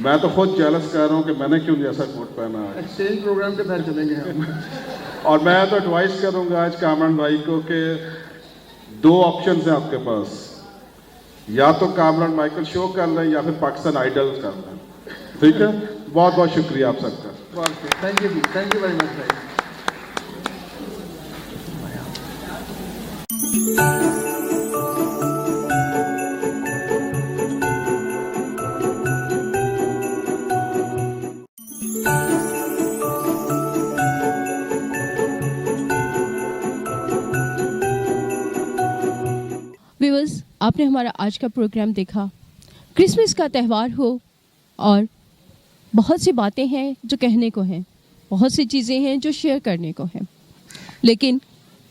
मैं तो खुद जेलस कर रहा हूँ कि मैंने क्यों नहीं ऐसा कोट पहना है। एक्सचेंज प्रोग्राम के तहत चलेंगे हम। और मैं तो एडवाइस करूँगा आज कामरान भाई को कि 2 ऑप्शन हैं आपके पास, या तो कामरान माइकल शो कर लें या फिर पाकिस्तान आइडल कर लें। ठीक है, बहुत बहुत शुक्रिया आप सबका। थैंक यू वेरी मच भाई। व्यूअर्स, आपने हमारा आज का प्रोग्राम देखा। क्रिसमस का त्यौहार हो और बहुत सी बातें हैं जो कहने को हैं, बहुत सी चीज़ें हैं जो शेयर करने को हैं, लेकिन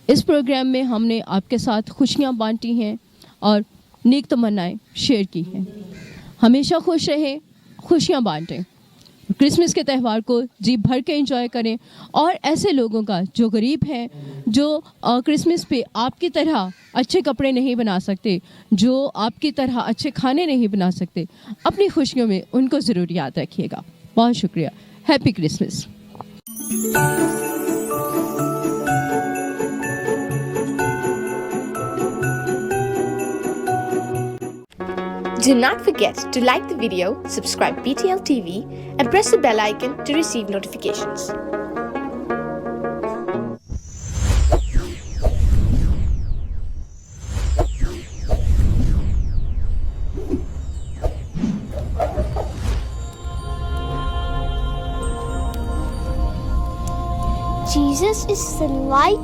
इस प्रोग्राम में हमने आपके साथ खुशियाँ बांटी हैं और नेक तमन्नाएं शेयर की हैं। हमेशा खुश रहें, खुशियाँ बांटें, क्रिसमस के त्यौहार को जी भर के एंजॉय करें। और ऐसे लोगों का जो गरीब हैं, जो क्रिसमस पे आपकी तरह अच्छे कपड़े नहीं बना सकते, जो आपकी तरह अच्छे खाने नहीं बना सकते, अपनी खुशियों में उनको ज़रूर याद रखिएगा। बहुत शुक्रिया। Happy Christmas. Do not forget to like the video, subscribe BTL TV, and press the bell icon to receive notifications. Jesus is the light